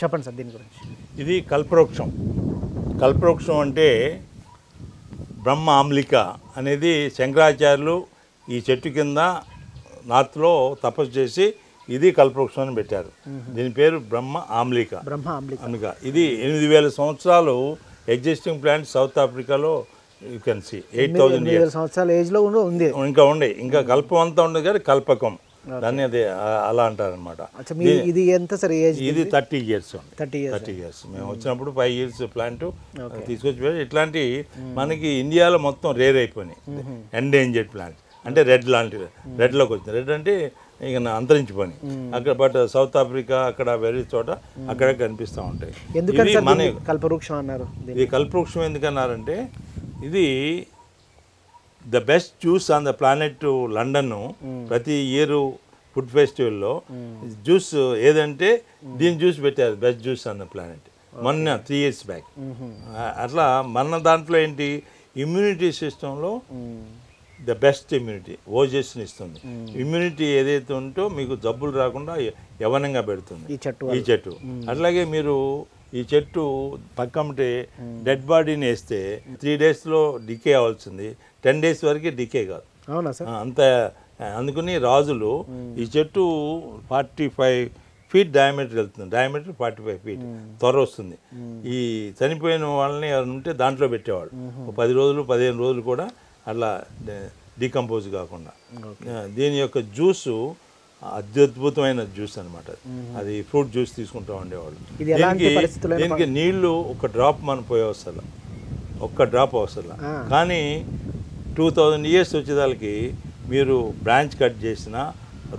చెప్పండి సార్ దీని గురించి. ఇది కల్పవృక్షం. కల్పవృక్షం అంటే బ్రహ్మ ఆమ్లిక అనేది శంకరాచార్యులు ఈ చెట్టు కింద నార్త్లో తపస్సు చేసి ఇది కల్పవృక్షం అని పెట్టారు. దీని పేరు బ్రహ్మ ఆమ్లిక. ఆమ్లిక ఇది 8000 సంవత్సరాలు ఎగ్జిస్టింగ్ ప్లాంట్ సౌత్ ఆఫ్రికాలో. యూ కెన్ సీ 8000 సంవత్సరాల ఏజ్లో ఉంది. ఇంకా ఉండే ఇంకా కల్పం అంతా ఉండదు కానీ కల్పకం దాన్ని అదే అలా అంటారనమాట. ఇది ఎంత సార్ ఏజ్? ఇది 30 years. 30 years. మేము వచ్చినప్పుడు 5 years ప్లాంట్ తీసుకొచ్చి ఇట్లాంటి మనకి ఇండియాలో మొత్తం రేర్ అయిపోయినాయి ఎండేంజర్డ్ ప్లాంట్స్. అంటే రెడ్ లాంటివి, రెడ్లోకి వచ్చింది. రెడ్ అంటే ఇక అంతరించిపోయినాయి అక్కడ. బట్ సౌత్ ఆఫ్రికా అక్కడ వేరే చోట అక్కడ కనిపిస్తూ ఉంటాయి. మన కల్పవృక్షం అన్నారు. ఇది కల్పవృక్షం ఎందుకన్నారంటే ఇది the best juice on the planet. London ప్రతి ఇయర్ ఫుడ్ ఫెస్టివల్లో జ్యూస్ ఏదంటే దీని జ్యూస్ పెట్టారు, best juice on the planet. మొన్న 3 years బ్యాక్. అట్లా మన దాంట్లో ఏంటి ఇమ్యూనిటీ సిస్టంలో ద బెస్ట్ ఇమ్యూనిటీ ఓజస్ని ఇస్తుంది. ఇమ్యూనిటీ ఏదైతే ఉంటో మీకు జబ్బులు రాకుండా యవనంగా పెడుతుంది ఈ చెట్టు. అట్లాగే మీరు ఈ చెట్టు పక్కమంటే డెడ్ బాడీని వేస్తే 3 daysలో డికే అవ్వాల్సింది 10 days వరకు డికే కాదు. అవునా సార్? అంత అందుకని రాజులు ఈ చెట్టు 45 feet డయామీటర్ వెళ్తుంది. డయామీటర్ 45 feet త్వర వస్తుంది. ఈ చనిపోయిన వాళ్ళని ఎవరు ఉంటే దాంట్లో పెట్టేవాళ్ళు 10 రోజులు 15 రోజులు కూడా అట్లా డీకంపోజ్ కాకుండా. దీని యొక్క జ్యూసు అత్యద్భుతమైన జ్యూస్ అనమాట. అది ఫ్రూట్ జ్యూస్ తీసుకుంటూ ఉండేవాళ్ళు. దీనికి నీళ్లు ఒక డ్రాప్ మనం పోయే అవసరం, ఒక్క డ్రాప్ అవసరం. కానీ 2000 years వచ్చేదానికి మీరు బ్రాంచ్ కట్ చేసినా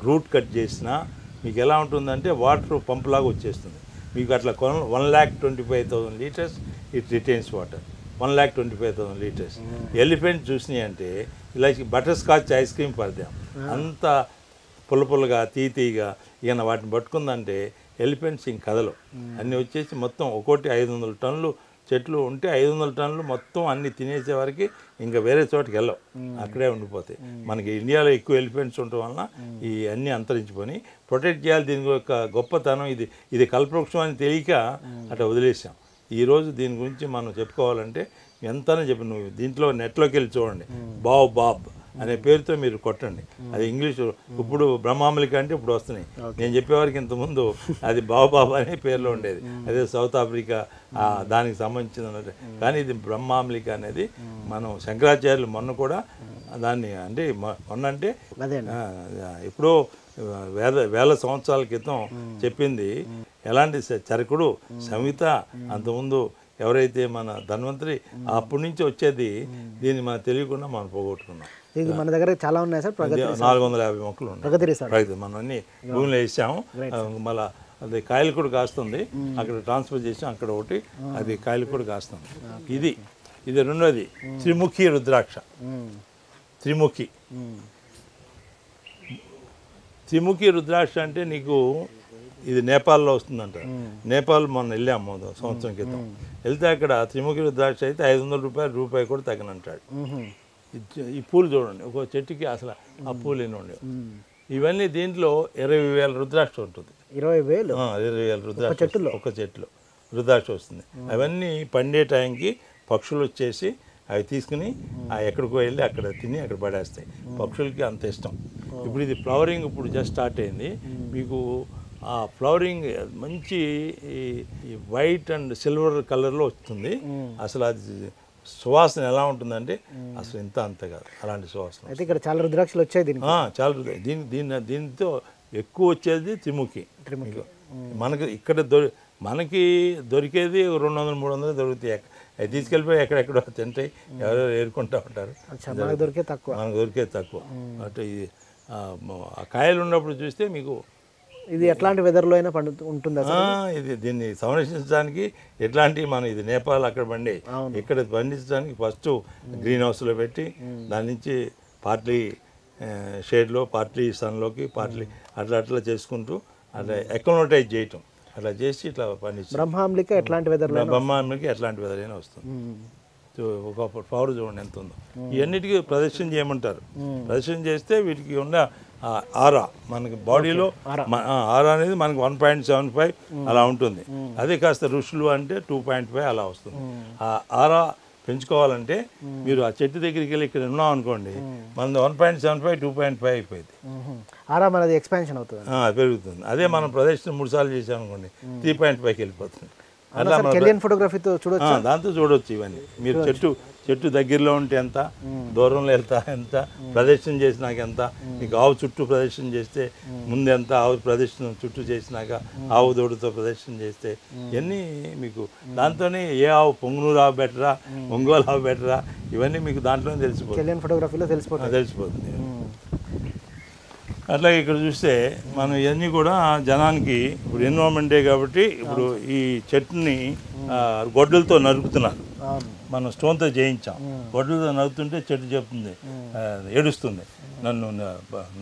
రూట్ కట్ చేసినా మీకు ఎలా ఉంటుందంటే వాటర్ పంపులాగా వచ్చేస్తుంది మీకు. అట్లా 1,25,000 liters it retains water. 1,25,000 liters. Elephant చూసినాయి అంటే ఇలా బటర్ స్కాచ్ ఐస్ క్రీమ్ పడదాం అంత పుల్లపుల్లగా తీగా. ఈయన వాటిని పట్టుకుందంటే ఎలిఫెంట్స్ ఇంక కదలు అన్నీ వచ్చేసి మొత్తం ఒక్కోటి 500 టన్నులు చెట్లు ఉంటే 500 టన్నులు మొత్తం అన్ని తినేసే వరకు ఇంకా వేరే చోటుకి వెళ్ళవు, అక్కడే ఉండిపోతాయి. మనకి ఇండియాలో ఎక్కువ ఎలిఫెంట్స్ ఉండటం వలన ఈ అన్నీ అంతరించిపోయి ప్రొటెక్ట్ చేయాలి. దీని యొక్క గొప్పతనం ఇది కల్పవృక్షం అని తెలియక అట్లా వదిలేసాం. ఈరోజు దీని గురించి మనం చెప్పుకోవాలంటే ఎంతనే చెప్పి నువ్వు దీంట్లో నెట్లోకి వెళ్ళి చూడండి. బాబ్ అనే పేరుతో మీరు కొట్టండి. అది ఇంగ్లీషు ఇప్పుడు బ్రహ్మామలిక అంటే ఇప్పుడు వస్తున్నాయి. నేను చెప్పేవారికి ఇంతకుముందు అది బాబా అనే పేరులో ఉండేది. అదే సౌత్ ఆఫ్రికా దానికి సంబంధించిన. కానీ ఇది బ్రహ్మామలిక అనేది మనం శంకరాచార్యులు మొన్న కూడా దాన్ని అంటే మొన్న అంటే ఇప్పుడు వేల సంవత్సరాల క్రితం చెప్పింది. ఎలాంటి చరకుడు సంహిత అంతకుముందు ఎవరైతే మన ధన్వంతరి అప్పటి నుంచి వచ్చేది. దీన్ని మనం తెలియకుండా మనం పోగొట్టుకున్నాం. మన దగ్గర చాలా ఉన్నాయి సార్. 450 మొక్కలు ఉన్నాయి. మనం అన్ని భూమిలో వేసాము. మళ్ళీ అది కాయలు కూడా కాస్తుంది. అక్కడ ట్రాన్స్ఫర్ చేసాం. అక్కడ ఒకటి అది కాయలు కూడా కాస్తుంది. ఇది రెండోది త్రిముఖి రుద్రాక్ష. త్రిముఖి రుద్రాక్ష అంటే నీకు ఇది నేపాల్లో వస్తుందంట. నేపాల్ మొన్న వెళ్ళాము సంవత్సరం క్రితం. వెళ్తే అక్కడ త్రిముఖి రుద్రాక్ష అయితే 500 రూపాయి కూడా తగ్గనంటాడు. ఈ పూలు చూడండి, ఒక చెట్టుకి అసలు ఆ పూలు ఎన్ని ఉండేవి. ఇవన్నీ దీంట్లో 20,000 రుద్రాక్ష ఉంటుంది. 20,000 రుద్రాక్ష ఒక చెట్టులో రుద్రాక్ష వస్తుంది. అవన్నీ పండే టైంకి పక్షులు వచ్చేసి అవి తీసుకుని ఎక్కడికో వెళ్ళి అక్కడ తిని అక్కడ పడేస్తాయి. పక్షులకి అంత ఇష్టం. ఇప్పుడు ఇది ఫ్లవరింగ్ ఇప్పుడు జస్ట్ స్టార్ట్ అయింది. మీకు ఆ ఫ్లవరింగ్ మంచి వైట్ అండ్ సిల్వర్ కలర్లో వస్తుంది. అసలు అది సువాసన ఎలా ఉంటుందంటే అసలు అంత కాదు అలాంటి సువాసన. అయితే ఇక్కడ చాలా రుద్రాక్షలు వచ్చాయి. చాలా దీంతో ఎక్కువ వచ్చేది త్రిముఖి. మనకి ఇక్కడ మనకి దొరికేది 200-300 దొరుకుతాయి. అవి తీసుకెళ్ళిపోయి ఎక్కడెక్కడో తింటాయి, ఎవరెవరు ఏరుకుంటూ ఉంటారు. మనకు దొరికేది తక్కువ. అటు ఆ కాయలు ఉన్నప్పుడు చూస్తే మీకు ఇది ఎట్లాంటి వెదర్లో అయినా ఉంటుందా? ఇది దీన్ని సంరక్షించడానికి ఎట్లాంటి మనం ఇది నేపాల్ అక్కడ పండి ఇక్కడ పండించడానికి ఫస్ట్ గ్రీన్ హౌస్లో పెట్టి దాని నుంచి పార్ట్లీ షేడ్లో పార్ట్లీ సన్లోకి పార్ట్లీ అట్లా చేసుకుంటూ అట్లా ఎకనోటైజ్ చేయటం అట్లా చేసి ఇట్లా పండించి బ్రహ్మాంబిక ఎట్లాంటి వెదర్ అయినా వస్తుంది. ఒక ఫ్లవర్ చూడండి ఎంత ఉందో. ఇవన్నిటికీ ప్రదర్శన చేయమంటారు. ప్రదర్శన చేస్తే వీటికి ఉన్న ఆరా మనకి బాడీలో ఆరా అనేది మనకి 1.75 అలా ఉంటుంది. అదే కాస్త ఋషులు అంటే 2.5 అలా వస్తుంది. ఆ ఆరా పెంచుకోవాలంటే మీరు ఆ చెట్టు దగ్గరికి వెళ్ళి ఇక్కడ ఉన్నాం అనుకోండి, మనది 1.75 2.5 అయిపోయింది. ఆరా మనది ఎక్స్పాన్షన్ అవుతుంది, పెరుగుతుంది. అదే మనం ప్రదర్శన 3 సార్లు చేసామనుకోండి 3.5కి వెళ్ళిపోతుంది. అలా ఫోటోగ్రఫీతో చూడొచ్చు, దాంతో చూడవచ్చు. ఇవన్నీ మీరు చెట్టు దగ్గరలో ఉంటే ఎంత, దూరంలో వెళ్తా ఎంత, ప్రదర్శన చేసినాక ఎంత, మీకు ఆవు చుట్టూ ప్రదర్శన చేస్తే ముందు ఎంత, ఆవు ప్రదర్శన చుట్టూ చేసినాక ఆవు దూడతో ప్రదర్శన చేస్తే ఇవన్నీ మీకు దాంతోనే ఏ ఆవు పొంగునూరు ఆవు బెటరా, ఒంగోలు ఆవు బెటరా, ఇవన్నీ మీకు దాంట్లోనే తెలిసిపోతుంది, ఫోటోగ్రఫీలో తెలిసిపోతుంది. అట్లాగే ఇక్కడ చూస్తే మనం ఇవన్నీ కూడా జనానికి ఇప్పుడు ఎన్విరాన్మెంటే కాబట్టి ఇప్పుడు ఈ చెట్టుని గొడ్డలతో నరుకుతున్నారు. మనం స్టోన్తో చేయించాం, గొడ్డలతో నరుకుతుంటే చెట్టు చెప్తుంది, ఏడుస్తుంది,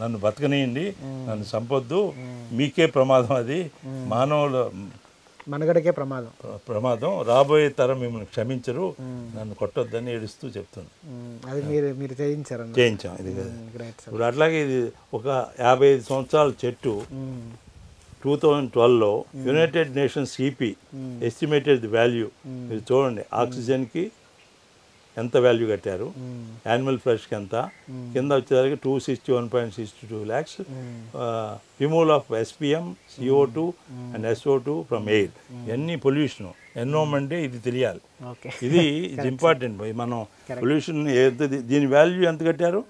నన్ను బతకనియండి, నన్ను చంపొద్దు, మీకే ప్రమాదం, అది మానవుల మనగడకే ప్రమాదం, రాబోయే తరం మిమ్మల్ని క్షమించరు, నన్ను కొట్టొద్దని ఏడుస్తూ చెప్తుంది. అది మీరు చేయించాం. ఇది ఇప్పుడు అట్లాగే ఇది ఒక 55 సంవత్సరాల చెట్టు 2012లో united nations EP estimated the value, మీరు చూడండి ఆక్సిజన్కి ఎంత వాల్యూ కట్టారు, యానిమల్ ఫ్లష్కి ఎంత, కింద వచ్చేసరికి 261.62 lakhs, removal of SPM, CO2 and SO2 from air. ఇవన్నీ పొల్యూషన్, ఎన్విరాన్మెంటే ఇది తెలియాలి. ఇది ఇంపార్టెంట్. మనం పొల్యూషన్ దీని వాల్యూ ఎంత కట్టారు,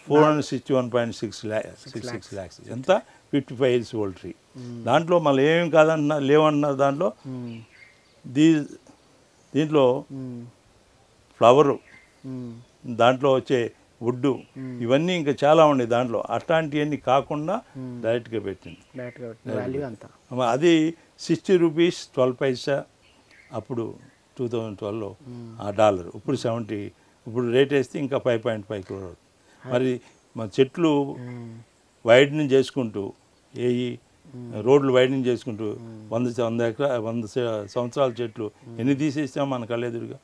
461.66 lakhs. ఎంత, 55 years old ట్రీ. దాంట్లో మళ్ళీ ఏమేమి కాదంటున్నారు, లేవన్నారు దాంట్లో. దీంట్లో ఫ్లవరు, దాంట్లో వచ్చే వుడ్డు, ఇవన్నీ ఇంకా చాలా ఉన్నాయి దాంట్లో. అట్లాంటివన్నీ కాకుండా డైరెక్ట్గా పెట్టింది. అది 60 rupees 12 paisa అప్పుడు 2012లో ఆ డాలర్. ఇప్పుడు 70, ఇప్పుడు రేట్ వేస్తే ఇంకా 5.5 crore అవుతుంది. మరి మన చెట్లు వైడనింగ్ చేసుకుంటూ, రోడ్లు వైడనింగ్ చేసుకుంటూ 100 సంవత్సరాల చెట్లు ఎన్ని తీసేస్తాం మన కళ్ళెదురుగా.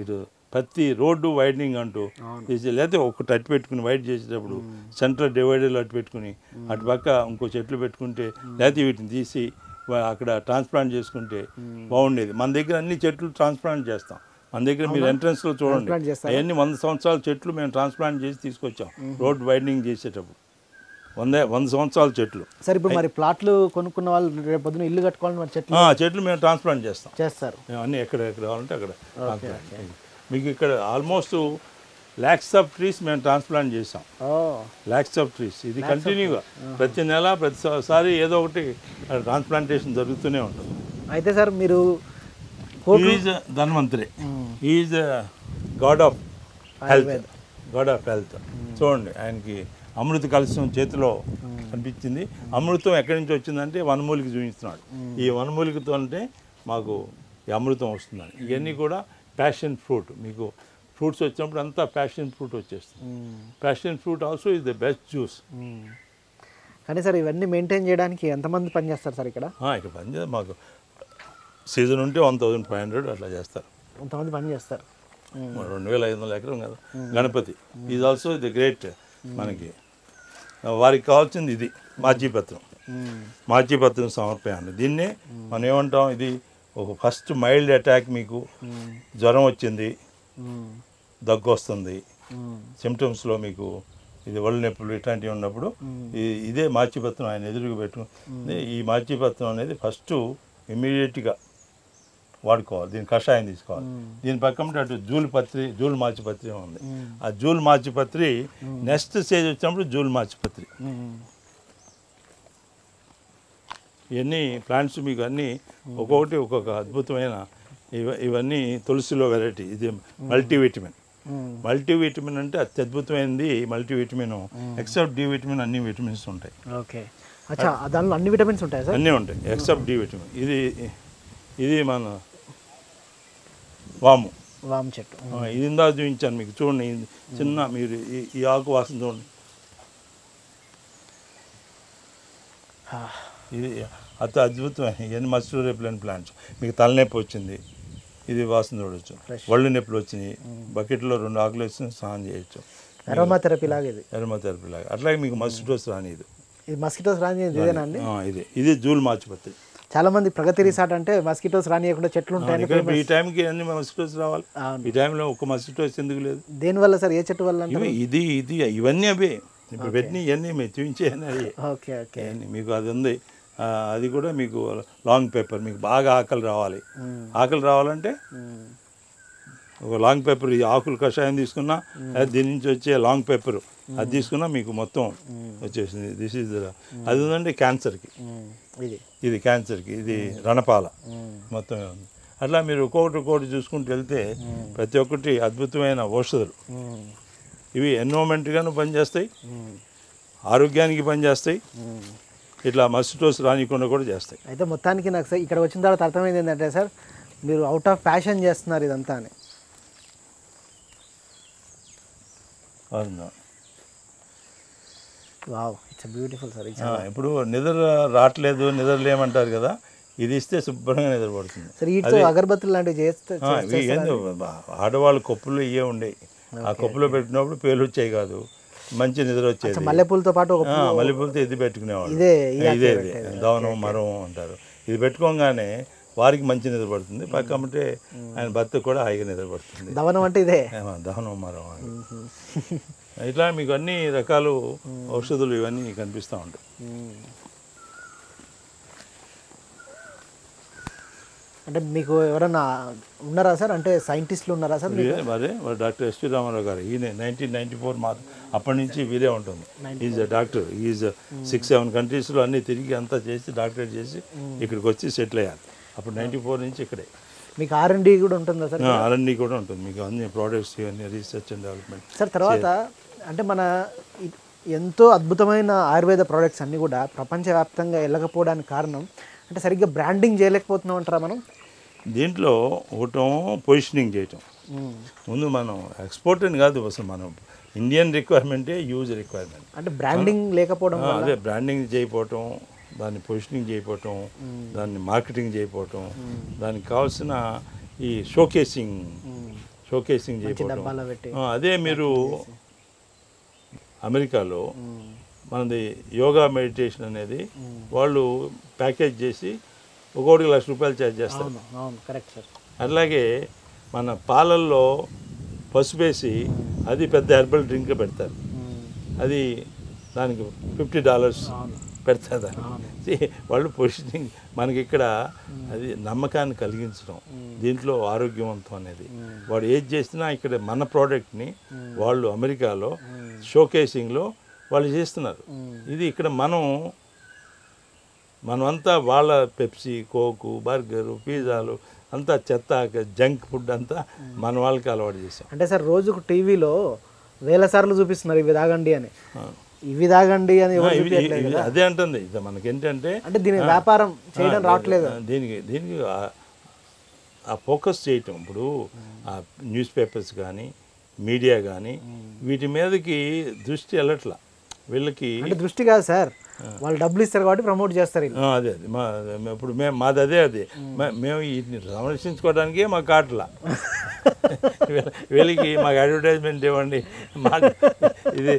ఇటు ప్రతి రోడ్డు వైడనింగ్ అంటూ తీసి, లేకపోతే ఒకటి అటు పెట్టుకుని వైడ్ చేసేటప్పుడు సెంట్రల్ డివైడర్లు అటు పెట్టుకుని అటు పక్క ఇంకో చెట్లు పెట్టుకుంటే, లేకపోతే వీటిని తీసి అక్కడ ట్రాన్స్ప్లాంట్ చేసుకుంటే బాగుండేది. మన దగ్గర అన్ని చెట్లు ట్రాన్స్ప్లాంట్ చేస్తాం. మన దగ్గర మీరు ఎంట్రన్స్లో చూడండి, అవన్నీ 100 సంవత్సరాల చెట్లు మేము ట్రాన్స్ప్లాంట్ చేసి తీసుకొచ్చాం రోడ్ వైడనింగ్ చేసేటప్పుడు. 100 సంవత్సరాల చెట్లు. సార్ ఇప్పుడు మరి ప్లాట్లు కొనుక్కున్న వాళ్ళు రేపు పొద్దున ఇల్లు కట్టుకోవాలని మరి చెట్లు మేము ట్రాన్స్ప్లాంట్ చేస్తారు. అన్నీ ఎక్కడ కావాలంటే అక్కడ. మీకు ఇక్కడ ఆల్మోస్ట్ lakhs of trees మేము ట్రాన్స్ప్లాంట్ చేసాం. lakhs of trees. ఇది కంటిన్యూగా ప్రతి నెల ప్రతిసారి ఏదో ఒకటి ట్రాన్స్ప్లాంటేషన్ జరుగుతూనే ఉంటుంది. అయితే సార్ మీరు is Dhanvantari, is God of health. చూడండి, ఆయనకి అమృత కలశం చేతిలో కనిపించింది. అమృతం ఎక్కడి నుంచి వచ్చిందంటే వనమూలిక చూపిస్తున్నాడు. ఈ వనమూలికతో అంటే మాకు ఈ అమృతం వస్తుందని. ఇవన్నీ కూడా ప్యాషన్ ఫ్రూట్. మీకు ఫ్రూట్స్ వచ్చినప్పుడు అంతా ప్యాషన్ ఫ్రూట్ వచ్చేస్తుంది. Passion fruit also is the best juice. కానీ సార్ ఇవన్నీ మెయింటైన్ చేయడానికి ఎంతమంది పని చేస్తారు సార్ ఇక్కడ? ఇక్కడ పని చేస్తారు, మాకు సీజన్ ఉంటే 1500 అట్లా చేస్తారు. కొంతమంది పని చేస్తారు. 2500 ఎకరం కదా. Ganapati is also the great. మనకి వారికి కావాల్సింది ఇది మార్చీపత్రం సమర్పయాన్ని. దీన్నే మనం ఏమంటాం, ఇది ఒక ఫస్ట్ మైల్డ్ అటాక్, మీకు జ్వరం వచ్చింది, దగ్గు వస్తుంది, సిమ్టమ్స్లో మీకు ఇది ఒళ్ళు నొప్పులు ఇట్లాంటివి ఉన్నప్పుడు ఇదే మార్చీపత్రం ఆయన ఎదురుగా పెట్టుకుని, ఈ మార్చీపత్రం అనేది ఫస్ట్ ఇమ్మీడియట్గా వాడుకోవాలి. దీని కషాయం తీసుకోవాలి. దీని పక్కన అటు జూల్ మార్చిపత్రి ఉంది. ఆ జూల్ మార్చిపత్రి నెక్స్ట్ స్టేజ్ వచ్చినప్పుడు జూల్ మార్చిపత్రి. ఇవన్నీ ప్లాంట్స్ మీకు అన్నీ ఒక్కొక్కటి ఒక్కొక్క అద్భుతమైన ఇవన్నీ తులసిలో వెరైటీ. ఇది మల్టీవిటమిన్ అంటే అత్యద్భుతమైనది మల్టీవిటమిన్. ఎక్సెప్ట్ డి విటమిన్ అన్ని విటమిన్స్ ఉంటాయి. ఓకే, దానిలో అన్ని విటమిన్స్ ఉంటాయి సార్? అన్నీ ఉంటాయి ఎక్సెప్ట్ డి విటమిన్. ఇది మన వాము చెట్టు. ఇది ఇందాక చూపించాను మీకు. చూడండి చిన్న, మీరు ఈ ఆకు వాసన చూడండి. ఇది అతి అద్భుతమైన ఇవన్నీ మస్టో రిపెలెంట్ ప్లాంట్స్. మీకు తలనొప్పి వచ్చింది, ఇది వాసన చూడవచ్చు. ఒళ్ళు నొప్పులు వచ్చినాయి, బకెట్లో 2 ఆకులు వేసి స్నానం చేయొచ్చు. అరోమా థెరపీ లాగా ఇది. ఎరోమాథెరపీ లాగా. అట్లాగే మీకు మస్కిటోస్ రానిది. ఇది మస్కిటోస్ రాని ఇదేనా అండి? ఇది జూల్ మాచిపత్రి. చాలా మంది ప్రగతి రిసార్ట్ అంటే మస్కిటోస్ రానియకుండా చెట్లు ఉంటాయని ఈ టైంకి అన్ని మస్కిటోస్ రావాలి. ఈ టైంలో ఒక మస్కిటోస్ ఎందుకు లేదు? దేనివల్ల సార్? ఏ చెట్టు వల్ల? ఇది ఇవన్నీ అవే ఇప్పుడు పెట్టిన ఇవన్నీ మీరు చూపించేయని అయ్యే. Okay okay. మీకు అది ఉంది. అది కూడా మీకు లాంగ్ పేపర్. మీకు బాగా ఆకలి రావాలి. ఆకలి రావాలంటే ఒక లాంగ్ పేపర్, ఈ ఆకులు కషాయం తీసుకున్నా, దీని నుంచి వచ్చే లాంగ్ పేపర్ అది తీసుకున్నా మీకు మొత్తం వచ్చేసింది. దిస్ ఈజ్ అది ఉందండి క్యాన్సర్కి. ఇది క్యాన్సర్కి. ఇది రణపాల మొత్తం ఉంది. అట్లా మీరు ఒక్కొక్కటి చూసుకుంటూ వెళ్తే ప్రతి ఒక్కటి అద్భుతమైన ఔషధాలు. ఇవి ఎన్విరాన్మెంట్గాను పనిచేస్తాయి, ఆరోగ్యానికి పనిచేస్తాయి, ఇట్లా మస్కిటోస్ రానికుండా కూడా చేస్తాయి. అయితే మొత్తానికి నాకు సార్ ఇక్కడ వచ్చిన తర్వాత అర్థమైంది ఏంటంటే సార్, మీరు అవుట్ ఆఫ్ ప్యాషన్ చేస్తున్నారు ఇదంతా అని. Wow, it's beautiful sir. ఇప్పుడు నిద్ర రావట్లేదు, నిద్ర లేమంటారు కదా, ఇది ఇస్తే శుభ్రంగా నిద్రపడుతుంది. సరే, వీటితో అగరబత్తులు లాంటివి చేస్తే ఆడవాళ్ళు కొప్పులు ఇవే ఉండేవి. ఆ కొప్పులో పెట్టినప్పుడు పేర్లు వచ్చాయి కాదు, మంచి నిద్ర వచ్చేది. మల్లెపూలతో పాటు మల్లెపూలతో ఇది పెట్టుకునేవాళ్ళు. ఇదే దవనం మరం అంటారు. ఇది పెట్టుకోగానే వారికి మంచి నిద్ర పడుతుంది. పక్కమంటే ఆయన భర్త కూడా హాయిగా నిద్ర పడుతుంది. దవనం అంటే ఇదే, దవనం మరం. ఇట్లా మీకు అన్ని రకాలు ఔషధులు ఇవన్నీ కనిపిస్తూ ఉంటాయి. అంటే మీకు ఎవరన్నా ఉన్నారా సార్? అంటే సైంటిస్టులు ఉన్నారా సార్? మరి డాక్టర్ ఎస్పి రామారావు గారు, ఈయన 1994 అప్పటి నుంచి వీరే ఉంటుంది. Is doctor. ఈజ్ 6-7 కంట్రీస్లో అన్నీ తిరిగి అంతా చేసి డాక్టరేట్ చేసి ఇక్కడికి వచ్చి సెటిల్ అయ్యారు. అప్పుడు 94 నుంచి ఇక్కడే. మీకు R&D కూడా ఉంటుందా సార్? R&D కూడా ఉంటుంది. మీకు అన్ని ప్రోడక్ట్స్ ఇవన్నీ రీసెర్చ్ అండ్ డెవలప్మెంట్. సార్ తర్వాత అంటే మన ఎంతో అద్భుతమైన ఆయుర్వేద ప్రోడక్ట్స్ అన్నీ కూడా ప్రపంచవ్యాప్తంగా వెళ్ళకపోవడానికి కారణం అంటే సరిగ్గా బ్రాండింగ్ చేయలేకపోతున్నాం అంటారా మనం? దీంట్లో ఒకటం పొజిషనింగ్ చేయటం. ముందు మనం ఎక్స్పోర్ట్ అని కాదు, అసలు మనం ఇండియన్ రిక్వైర్మెంటే యూజ్ రిక్వైర్మెంట్. అంటే బ్రాండింగ్ లేకపోవడం, అదే బ్రాండింగ్ చేయకపోవటం, దాన్ని పొజిషనింగ్ చేయకపోవటం, దాన్ని మార్కెటింగ్ చేయకపోవటం, దానికి కావాల్సిన ఈ షోకేసింగ్ చేయకపోవటం. అదే మీరు అమెరికాలో మనది యోగా మెడిటేషన్ అనేది వాళ్ళు ప్యాకేజ్ చేసి ₹1 లక్ష ఛార్జ్ చేస్తారు. Correct sir. అట్లాగే మన పాలల్లో పసుపేసి అది పెద్ద హెర్బల్ డ్రింక్ పెడతారు. అది దానికి $50 పెడతారు. వాళ్ళు పొజిషనింగ్ మనకి ఇక్కడ అది నమ్మకాన్ని కలిగించడం, దీంట్లో ఆరోగ్యవంతం అనేది. వాడు ఏది చేసినా ఇక్కడ మన ప్రోడక్ట్ని వాళ్ళు అమెరికాలో షోకేసింగ్లో వాళ్ళు చేస్తున్నారు. ఇది ఇక్కడ మనమంతా వాళ్ళ పెప్సీ, కోకు, బర్గరు, పిజ్జాలు అంతా చెత్త, జంక్ ఫుడ్ అంతా మన వాళ్ళకి అలవాటు చేసాం. అంటే సార్ రోజుకు టీవీలో వేల సార్లు చూపిస్తున్నారు ఇవి తాగండి అని, ఇవి తాగండి అని. అదే అంటుంది. మనకేంటంటే అంటే దీని వ్యాపారం చేయడం రావట్లేదు. దీనికి ఆ ఫోకస్ చేయటం. ఇప్పుడు ఆ న్యూస్ పేపర్స్ కానీ మీడియా కానీ వీటి మీదకి దృష్టి వెళ్ళట్లా వీళ్ళకి. అంటే దృష్టి కాదు సార్, వాళ్ళు డబ్బులు ఇస్తారు కాబట్టి ప్రమోట్ చేస్తారు. అదే ఇప్పుడు మాది అదే మేము వీటిని సంరక్షించుకోవడానికే మాకు కాట్లా. వీళ్ళకి మాకు అడ్వర్టైజ్మెంట్ ఇవ్వండి, మాకు ఇది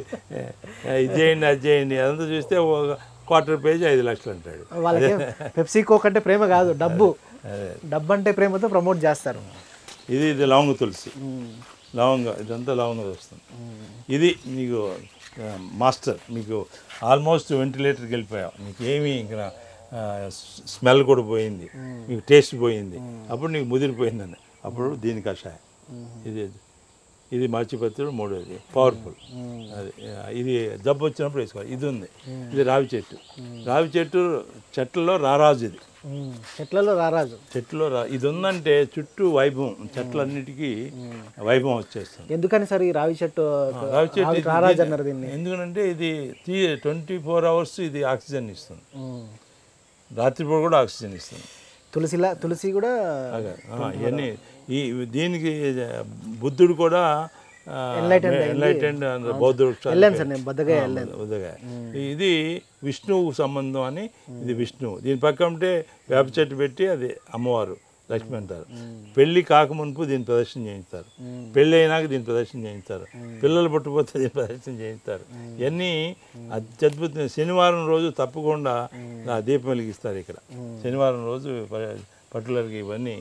చేయండి, అది చేయండి. అదంతా చూస్తే క్వార్టర్ పేజ్ 5 లక్షలు అంటాడు. వాళ్ళకి పెప్సీ కోక్ అంటే ప్రేమ కాదు, డబ్బు అంటే ప్రేమతో ప్రమోట్ చేస్తారు. ఇది లవంగ తులసి, లవంగ, ఇదంతా లవంగ వస్తుంది. ఇది మీకు మాస్టర్, మీకు ఆల్మోస్ట్ వెంటిలేటర్కి వెళ్ళిపోయావు, మీకు ఏమీ ఇంకా స్మెల్ కూడా పోయింది, మీకు టేస్ట్ పోయింది, అప్పుడు నీకు ముదిరిపోయిందని అప్పుడు దీని కషాయం. ఇది మార్చిపత్రుడు 3వది, పవర్ఫుల్. అది ఇది జబ్బు వచ్చినప్పుడు వేసుకోవాలి. ఇది ఉంది, ఇది రావి చెట్టు, చెట్లలో రారాజు. ఇది చెట్లో ఇది ఉందంటే చుట్టూ వైభవం, చెట్లన్నిటికీ వైభవం వచ్చేస్తుంది. ఎందుకని సార్ ఈ రావి చెట్టు రారాజు అన్నారు దీన్ని? ఎందుకంటే ఇది 24 hours ఇది ఆక్సిజన్ ఇస్తుంది, రాత్రిపూట కూడా ఆక్సిజన్ ఇస్తుంది. తులసి కూడా ఇవన్నీ దీనికి బుద్ధుడు కూడా ఎన్లైటెండ్ బౌద్ధుడు. ఇది విష్ణువుకు సంబంధం అని, ఇది విష్ణువు. దీని పక్క ఉంటే వేప చెట్టు పెట్టి అది అమ్మవారు, లక్ష్మి అంటారు. పెళ్లి కాకమునుపు దీని ప్రదర్శన చేయిస్తారు, పెళ్ళి అయినాక దీని ప్రదర్శన చేయిస్తారు, పిల్లలు పుట్టపోతే దీని ప్రదర్శన చేయిస్తారు. ఇవన్నీ అత్యద్భుతం. శనివారం రోజు తప్పకుండా దీపం వెలిగిస్తారు ఇక్కడ. శనివారం రోజు పర్టికులర్గా ఇవన్నీ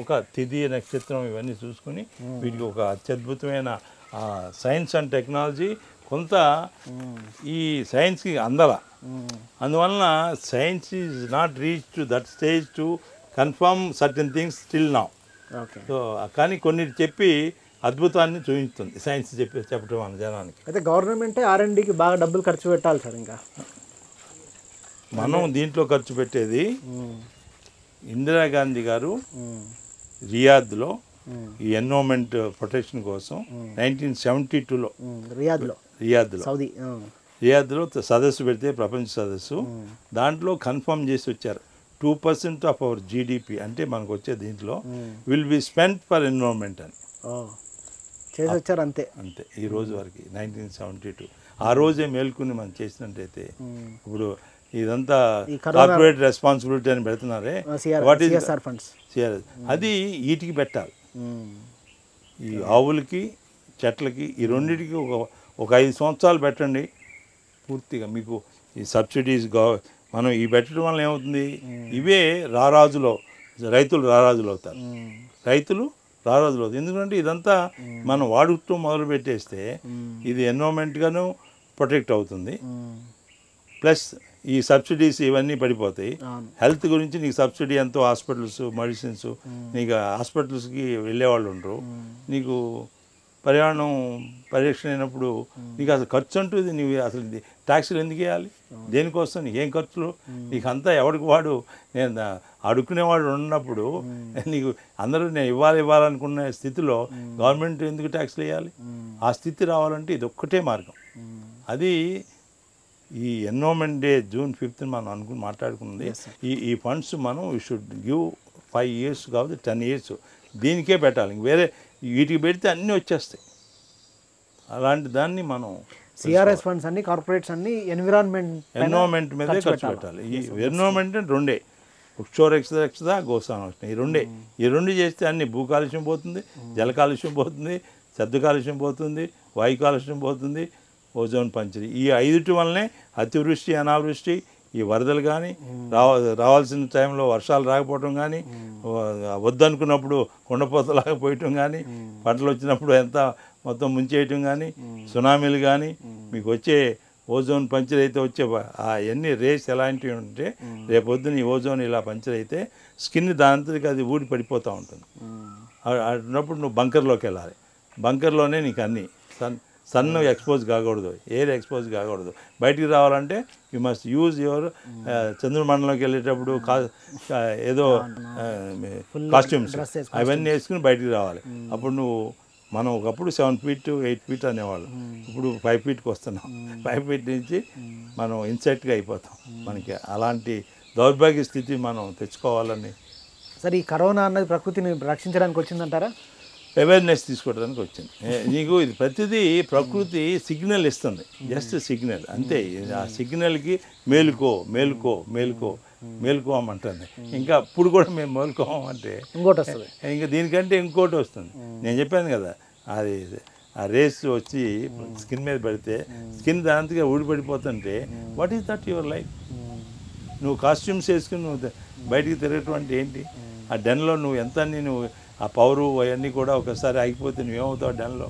ఒక తిథి నక్షత్రం ఇవన్నీ చూసుకుని వీటికి ఒక అత్యద్భుతమైన సైన్స్ అండ్ టెక్నాలజీ కొంత ఈ సైన్స్కి అందల. అందువలన science is not reach to that stage to confirm certain things still now. So కానీ కొన్ని చెప్పి అద్భుతాన్ని చూపిస్తుంది సైన్స్ చెప్పడం మన జనానికి. అయితే గవర్నమెంటే R&Dకి బాగా డబ్బులు ఖర్చు పెట్టాలి సార్. ఇంకా మనం దీంట్లో ఖర్చు పెట్టేది ఇందిరాగాంధీ గారు రియాద్లో ఈ ఎన్విరాన్మెంట్ ప్రొటెక్షన్ కోసం 1972లో రియాద్లో సదస్సు పెడితే, ప్రపంచ సదస్సు, దాంట్లో కన్ఫర్మ్ చేసి వచ్చారు 2% ఆఫ్ అవర్ GDP అంటే మనకు వచ్చే దీంట్లో will be spend for environment అని చేసి వచ్చారు. అంతే అంతే ఈ రోజు వరకు 1972 ఆ రోజే మేల్కొని మనం చేసినట్టయితే ఇప్పుడు ఇదంతా కార్పొరేట్ రెస్పాన్సిబిలిటీ అని పెడుతున్నారే, వాట్ ఈస్ అది వీటికి పెట్టాలి. ఈ ఆవులకి చెట్లకి ఈ రెండింటికి ఒక 5 సంవత్సరాలు పెట్టండి పూర్తిగా. మీకు ఈ సబ్సిడీస్ మనం ఈ పెట్టడం వల్ల ఏమవుతుంది, ఇవే రైతులు రారాజులు అవుతారు. ఎందుకంటే ఇదంతా మనం వాడుతూ మొదలు పెట్టేస్తే ఇది ఎన్విరాన్మెంట్గాను ప్రొటెక్ట్ అవుతుంది, ప్లస్ ఈ సబ్సిడీస్ ఇవన్నీ పడిపోతాయి. హెల్త్ గురించి నీకు సబ్సిడీ ఎంతో, హాస్పిటల్స్ మెడిసిన్స్, నీకు హాస్పిటల్స్కి వెళ్ళేవాళ్ళు ఉండరు, నీకు పర్యావరణం పరిరక్షణ అయినప్పుడు నీకు అసలు ఖర్చు అంటుంది. నీవు అసలు ట్యాక్సులు ఎందుకు వేయాలి, దేనికోసం, నీకు ఏం ఖర్చులు, నీకు అంతా ఎవరికి వాడు నేను అడుక్కునేవాడు ఉన్నప్పుడు నీకు అందరూ నేను ఇవ్వాలనుకునే స్థితిలో గవర్నమెంట్ ఎందుకు ట్యాక్స్లు వేయాలి? ఆ స్థితి రావాలంటే ఇది ఒక్కటే మార్గం. అది ఈ ఎన్విరాన్మెంట్ డే June 5th మనం మాట్లాడుకున్నది. ఈ ఫండ్స్ మనం వీ షుడ్ గివ్ 5 years కాదు 10 years దీనికే పెట్టాలి. వేరే వీటికి పెడితే అన్నీ వచ్చేస్తాయి. అలాంటి దాన్ని మనం CRS ఫండ్స్ అన్ని కార్పొరేట్స్ అన్ని ఎన్విరాన్మెంట్ మీద ఖర్చు పెట్టాలి. ఈ ఎన్విరాన్మెంట్ అంటే రెండే, వృక్షోరక్ష గోసంరక్షణ, ఈ రెండు చేస్తే అన్ని భూ కాలుష్యం పోతుంది, జల కాలుష్యం పోతుంది, శబ్ద కాలుష్యం పోతుంది, వాయు కాలుష్యం పోతుంది, ఓజోన్ పంచది. ఈ 5 వల్లనే అతివృష్టి, అనావృష్టి, ఈ వరదలు కానీ, రావాల్సిన టైంలో వర్షాలు రాకపోవటం కానీ, వద్దనుకున్నప్పుడు కుండపోతలాగా పోయటం కానీ, పంటలు వచ్చినప్పుడు మొత్తం ముంచేయటం కానీ, సునామీలు కానీ, మీకు వచ్చే ఓజోన్ పంచర్ అయితే వచ్చే అవన్నీ రేస్ ఎలాంటివి ఉంటే రేపొద్దున ఈ ఓజోన్ ఇలా పంచర్ అయితే స్కిన్ దాంతో అది ఊడి పడిపోతూ ఉంటుంది. అన్నప్పుడు నువ్వు బంకర్లోకి వెళ్ళాలి. బంకర్లోనే నీకు అన్నీ సన్ ఎక్స్పోజ్ కాకూడదు, ఎయిర్ ఎక్స్పోజ్ కాకూడదు. బయటికి రావాలంటే యూ మస్ట్ యూజ్ యువర్ చంద్రమండలంలోకి వెళ్ళేటప్పుడు ఏదో కాస్ట్యూమ్స్ అవన్నీ వేసుకుని బయటికి రావాలి. అప్పుడు మనం ఒకప్పుడు 7 feet 8 feet అనేవాళ్ళు, ఇప్పుడు 5 feetకి వస్తున్నాం. 5 feet నుంచి మనం ఇన్సెక్ట్గా అయిపోతాం. మనకి అలాంటి దౌర్భాగ్య స్థితి మనం తెచ్చుకోవాలని. సరే, ఈ కరోనా అన్నది ప్రకృతిని రక్షించడానికి వచ్చిందంటారా? అవేర్నెస్ తీసుకోవడానికి వచ్చింది. నీకు ఇది ప్రతిదీ ప్రకృతి సిగ్నల్ ఇస్తుంది, జస్ట్ సిగ్నల్ అంతే. ఆ సిగ్నల్కి మేలుకోమంటుంది. ఇంకా ఇప్పుడు కూడా మేము మేలుకోమంటే ఇంకోటి వస్తుంది, ఇంకా దీనికంటే ఇంకోటి వస్తుంది. నేను చెప్పాను కదా, అది ఆ రేస్ వచ్చి స్కిన్ మీద పడితే స్కిన్ దాంతో ఊడిపడిపోతుంటే what is that your life? నువ్వు కాస్ట్యూమ్స్ వేసుకుని నువ్వు బయటికి తిరగటం అంటే ఏంటి? ఆ డెన్లో నువ్వు ఎంత నువ్వు ఆ పవరు అవన్నీ కూడా ఒకసారి ఆగిపోతే నువ్వేమవుతావు డెన్లో?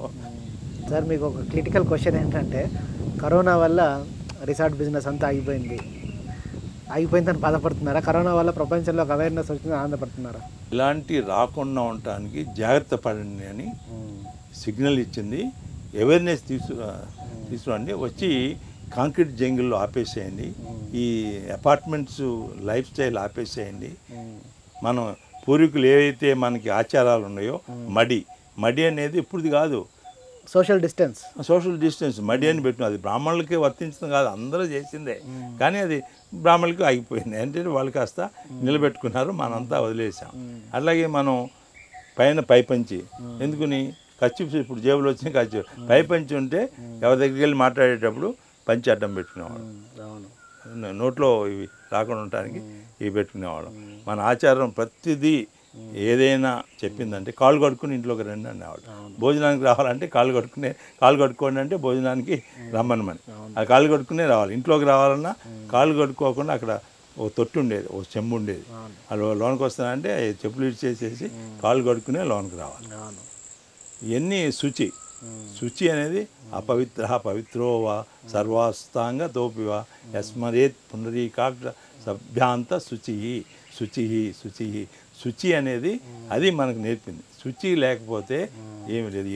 సార్, మీకు ఒక క్రిటికల్ క్వశ్చన్ ఏంటంటే, కరోనా వల్ల రిసార్ట్ బిజినెస్ అంతా ఆగిపోయిందని బాధపడుతున్నారా? కరోనా వల్ల ప్రపంచంలో ఒక అవేర్నెస్ వచ్చింది ఆనందపడుతున్నారా? ఇలాంటి రాకుండా ఉండటానికి జాగ్రత్త పడండి అని సిగ్నల్ ఇచ్చింది. అవేర్నెస్ తీసుకురండి, వచ్చి కాంక్రీట్ జంగిల్లో ఆపేసేయండి, ఈ అపార్ట్మెంట్స్ లైఫ్ స్టైల్ ఆపేసేయండి. మనం పూర్వీకులు ఏవైతే మనకి ఆచారాలు ఉన్నాయో, మడి అనేది ఇప్పుడుది కాదు, సోషల్ డిస్టెన్స్ మడి అని పెట్టిన, అది బ్రాహ్మణులకే వర్తించడం కాదు, అందరూ చేసిందే. కానీ అది బ్రాహ్మణులకి ఆగిపోయింది. అంటే వాళ్ళు కాస్త నిలబెట్టుకున్నారు, మనంతా వదిలేసాం. అలాగే మనం పైన పైపంచి ఎందుకుని ఖర్చు, ఇప్పుడు జేబులో వచ్చిన ఖర్చు పైపంచి ఉంటే ఎవరి దగ్గరికి వెళ్ళి మాట్లాడేటప్పుడు పంచి అడ్డం పెట్టుకునేవాడు, నోట్లో ఇవి రాకుండా ఉండటానికి ఇవి పెట్టుకునేవాళ్ళం. మన ఆచారం ప్రతిదీ ఏదైనా చెప్పిందంటే కాళ్ళు కడుక్కుని ఇంట్లోకి రండి అనేవాడు. భోజనానికి రావాలంటే కాళ్ళు కడుక్కోండి అంటే భోజనానికి రమ్మనమని. ఆ కాళ్ళు కడుక్కునే రావాలి. ఇంట్లోకి రావాలన్నా కాళ్ళు కడుక్కోకుండా అక్కడ ఒక తొట్టు ఉండేది, ఒక చెంబు ఉండేది. అలా లోనికి వస్తానంటే చెప్పులు ఇచ్చేసేసి కాళ్ళు కడుక్కునే లోనికి రావాలి. ఇవన్నీ శుచి అనేది అపవిత్ర పవిత్రో వా సర్వాస్తాంగ తోపివా యస్మరేత్ పునరీకాక్ష సభ్యాంత శుచి అనేది అది మనకు నేర్పింది. శుచి లేకపోతే ఏమి లేదు.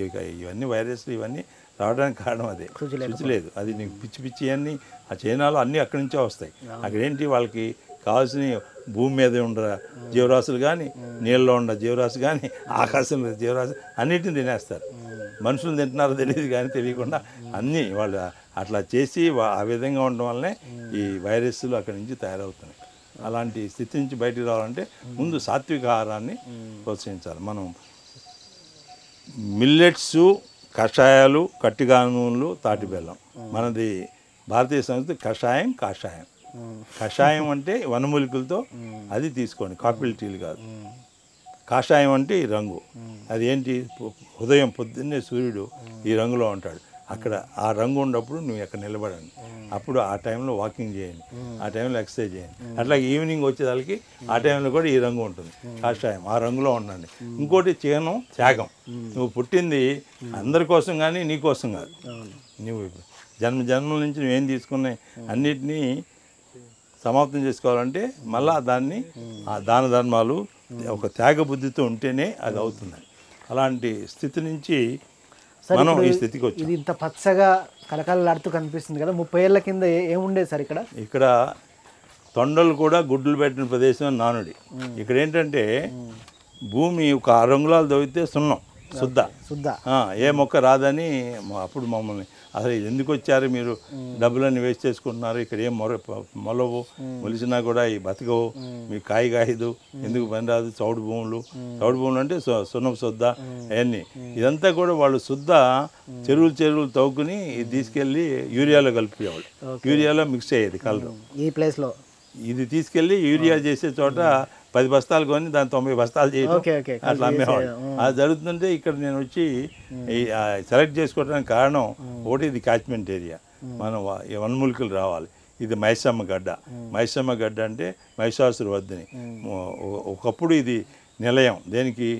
ఇవన్నీ వైరస్లు ఇవన్నీ రావడానికి కారణం అదే, శుచి లేదు. అది నీకు పిచ్చి అన్నీ ఆ చైనాలో అన్నీ అక్కడి నుంచే వస్తాయి. అక్కడేంటి వాళ్ళకి కావాల్సిన భూమి మీద ఉండ జీవరాశులు కానీ, నీళ్ళలో ఉండ జీవరాశి కానీ, ఆకాశంలో జీవరాశి అన్నిటిని తినేస్తారు. మనుషులు తింటున్నారో తెలియదు కానీ తెలియకుండా అన్నీ వాళ్ళు అట్లా చేసి ఆ విధంగా ఉండడం వల్లనే ఈ వైరస్లు అక్కడి నుంచి తయారవుతున్నాయి. అలాంటి స్థితి నుంచి బయటికి రావాలంటే ముందు సాత్విక ఆహారాన్ని ప్రోత్సహించాలి. మనం మిల్లెట్స్, కషాయాలు, కట్టిగా నూనెలు, తాటి బెల్లం. మనది భారతీయ సంస్కృతి కషాయం అంటే వనమూలికలతో అది తీసుకోండి, కాఫీలు టీలు కాదు. కాషాయం అంటే ఈ రంగు. అది ఏంటి, ఉదయం పొద్దున్నే సూర్యుడు ఈ రంగులో ఉంటాడు. అక్కడ ఆ రంగు ఉన్నప్పుడు నువ్వు ఎక్కడ నిలబడండి, అప్పుడు ఆ టైంలో వాకింగ్ చేయండి, ఆ టైంలో ఎక్సర్సైజ్ చేయండి. అట్లా ఈవినింగ్ వచ్చేదానికి ఆ టైంలో కూడా ఈ రంగు ఉంటుంది, కాషాయం. ఆ రంగులో ఉండండి. ఇంకోటి త్యాగం. నువ్వు పుట్టింది అందరి కోసం కానీ నీ కోసం కాదు. నువ్వు జన్మల నుంచి నువ్వేం తీసుకున్నాయి అన్నిటినీ సమాప్తం చేసుకోవాలంటే మళ్ళా దాన్ని ఆ దాన ధర్మాలు ఒక త్యాగ బుద్ధితో ఉంటేనే అది అవుతుంది. అలాంటి స్థితి నుంచి మనం ఈ స్థితికి వచ్చాం. ఇది ఇంత పచ్చగా కలకలలాడుతూ కనిపిస్తుంది కదా. 30 ఏళ్ల కింద ఏముండేది సార్ ఇక్కడ? తొండలు కూడా గుడ్లు పెట్టిన ప్రదేశం నానుడి. ఇక్కడ ఏంటంటే భూమి ఒక 6 అంగుళాలు తవ్వితే శుద్ధ ఏ మొక్క రాదని అప్పుడు మమ్మల్ని అసలు ఎందుకు వచ్చారు మీరు, డబ్బులన్నీ వేస్ట్ చేసుకుంటున్నారు, ఇక్కడ ఏం మొలవు, మొలిసినా కూడా ఈ బతకవు, మీకు కాయదు, ఎందుకు పని రాదు, చౌడు భూములు అంటే సున్నపు శుద్ధ అవన్నీ. ఇదంతా కూడా వాళ్ళు చెరువులు తవ్వుకుని తీసుకెళ్ళి యూరియాలో కలిపేవాళ్ళు. యూరియాలో మిక్స్ అయ్యేది కలరు. ఈ ప్లేస్లో ఇది తీసుకెళ్ళి యూరియా చేసే చోట 10 బస్తాలు కొని దాన్ని 90 బస్తాలు చేయడం, అట్లా అమ్మేవాడు. అది జరుగుతుంటే ఇక్కడ నేను వచ్చి సెలెక్ట్ చేసుకోవడానికి కారణం ఒకటి, ఇది క్యాచ్మెంట్ ఏరియా, మనం వనమూలికలు రావాలి. ఇది మైసమ్మ గడ్డ అంటే మహిషాసుర వద్దని. ఒకప్పుడు ఇది నిలయం దేనికి,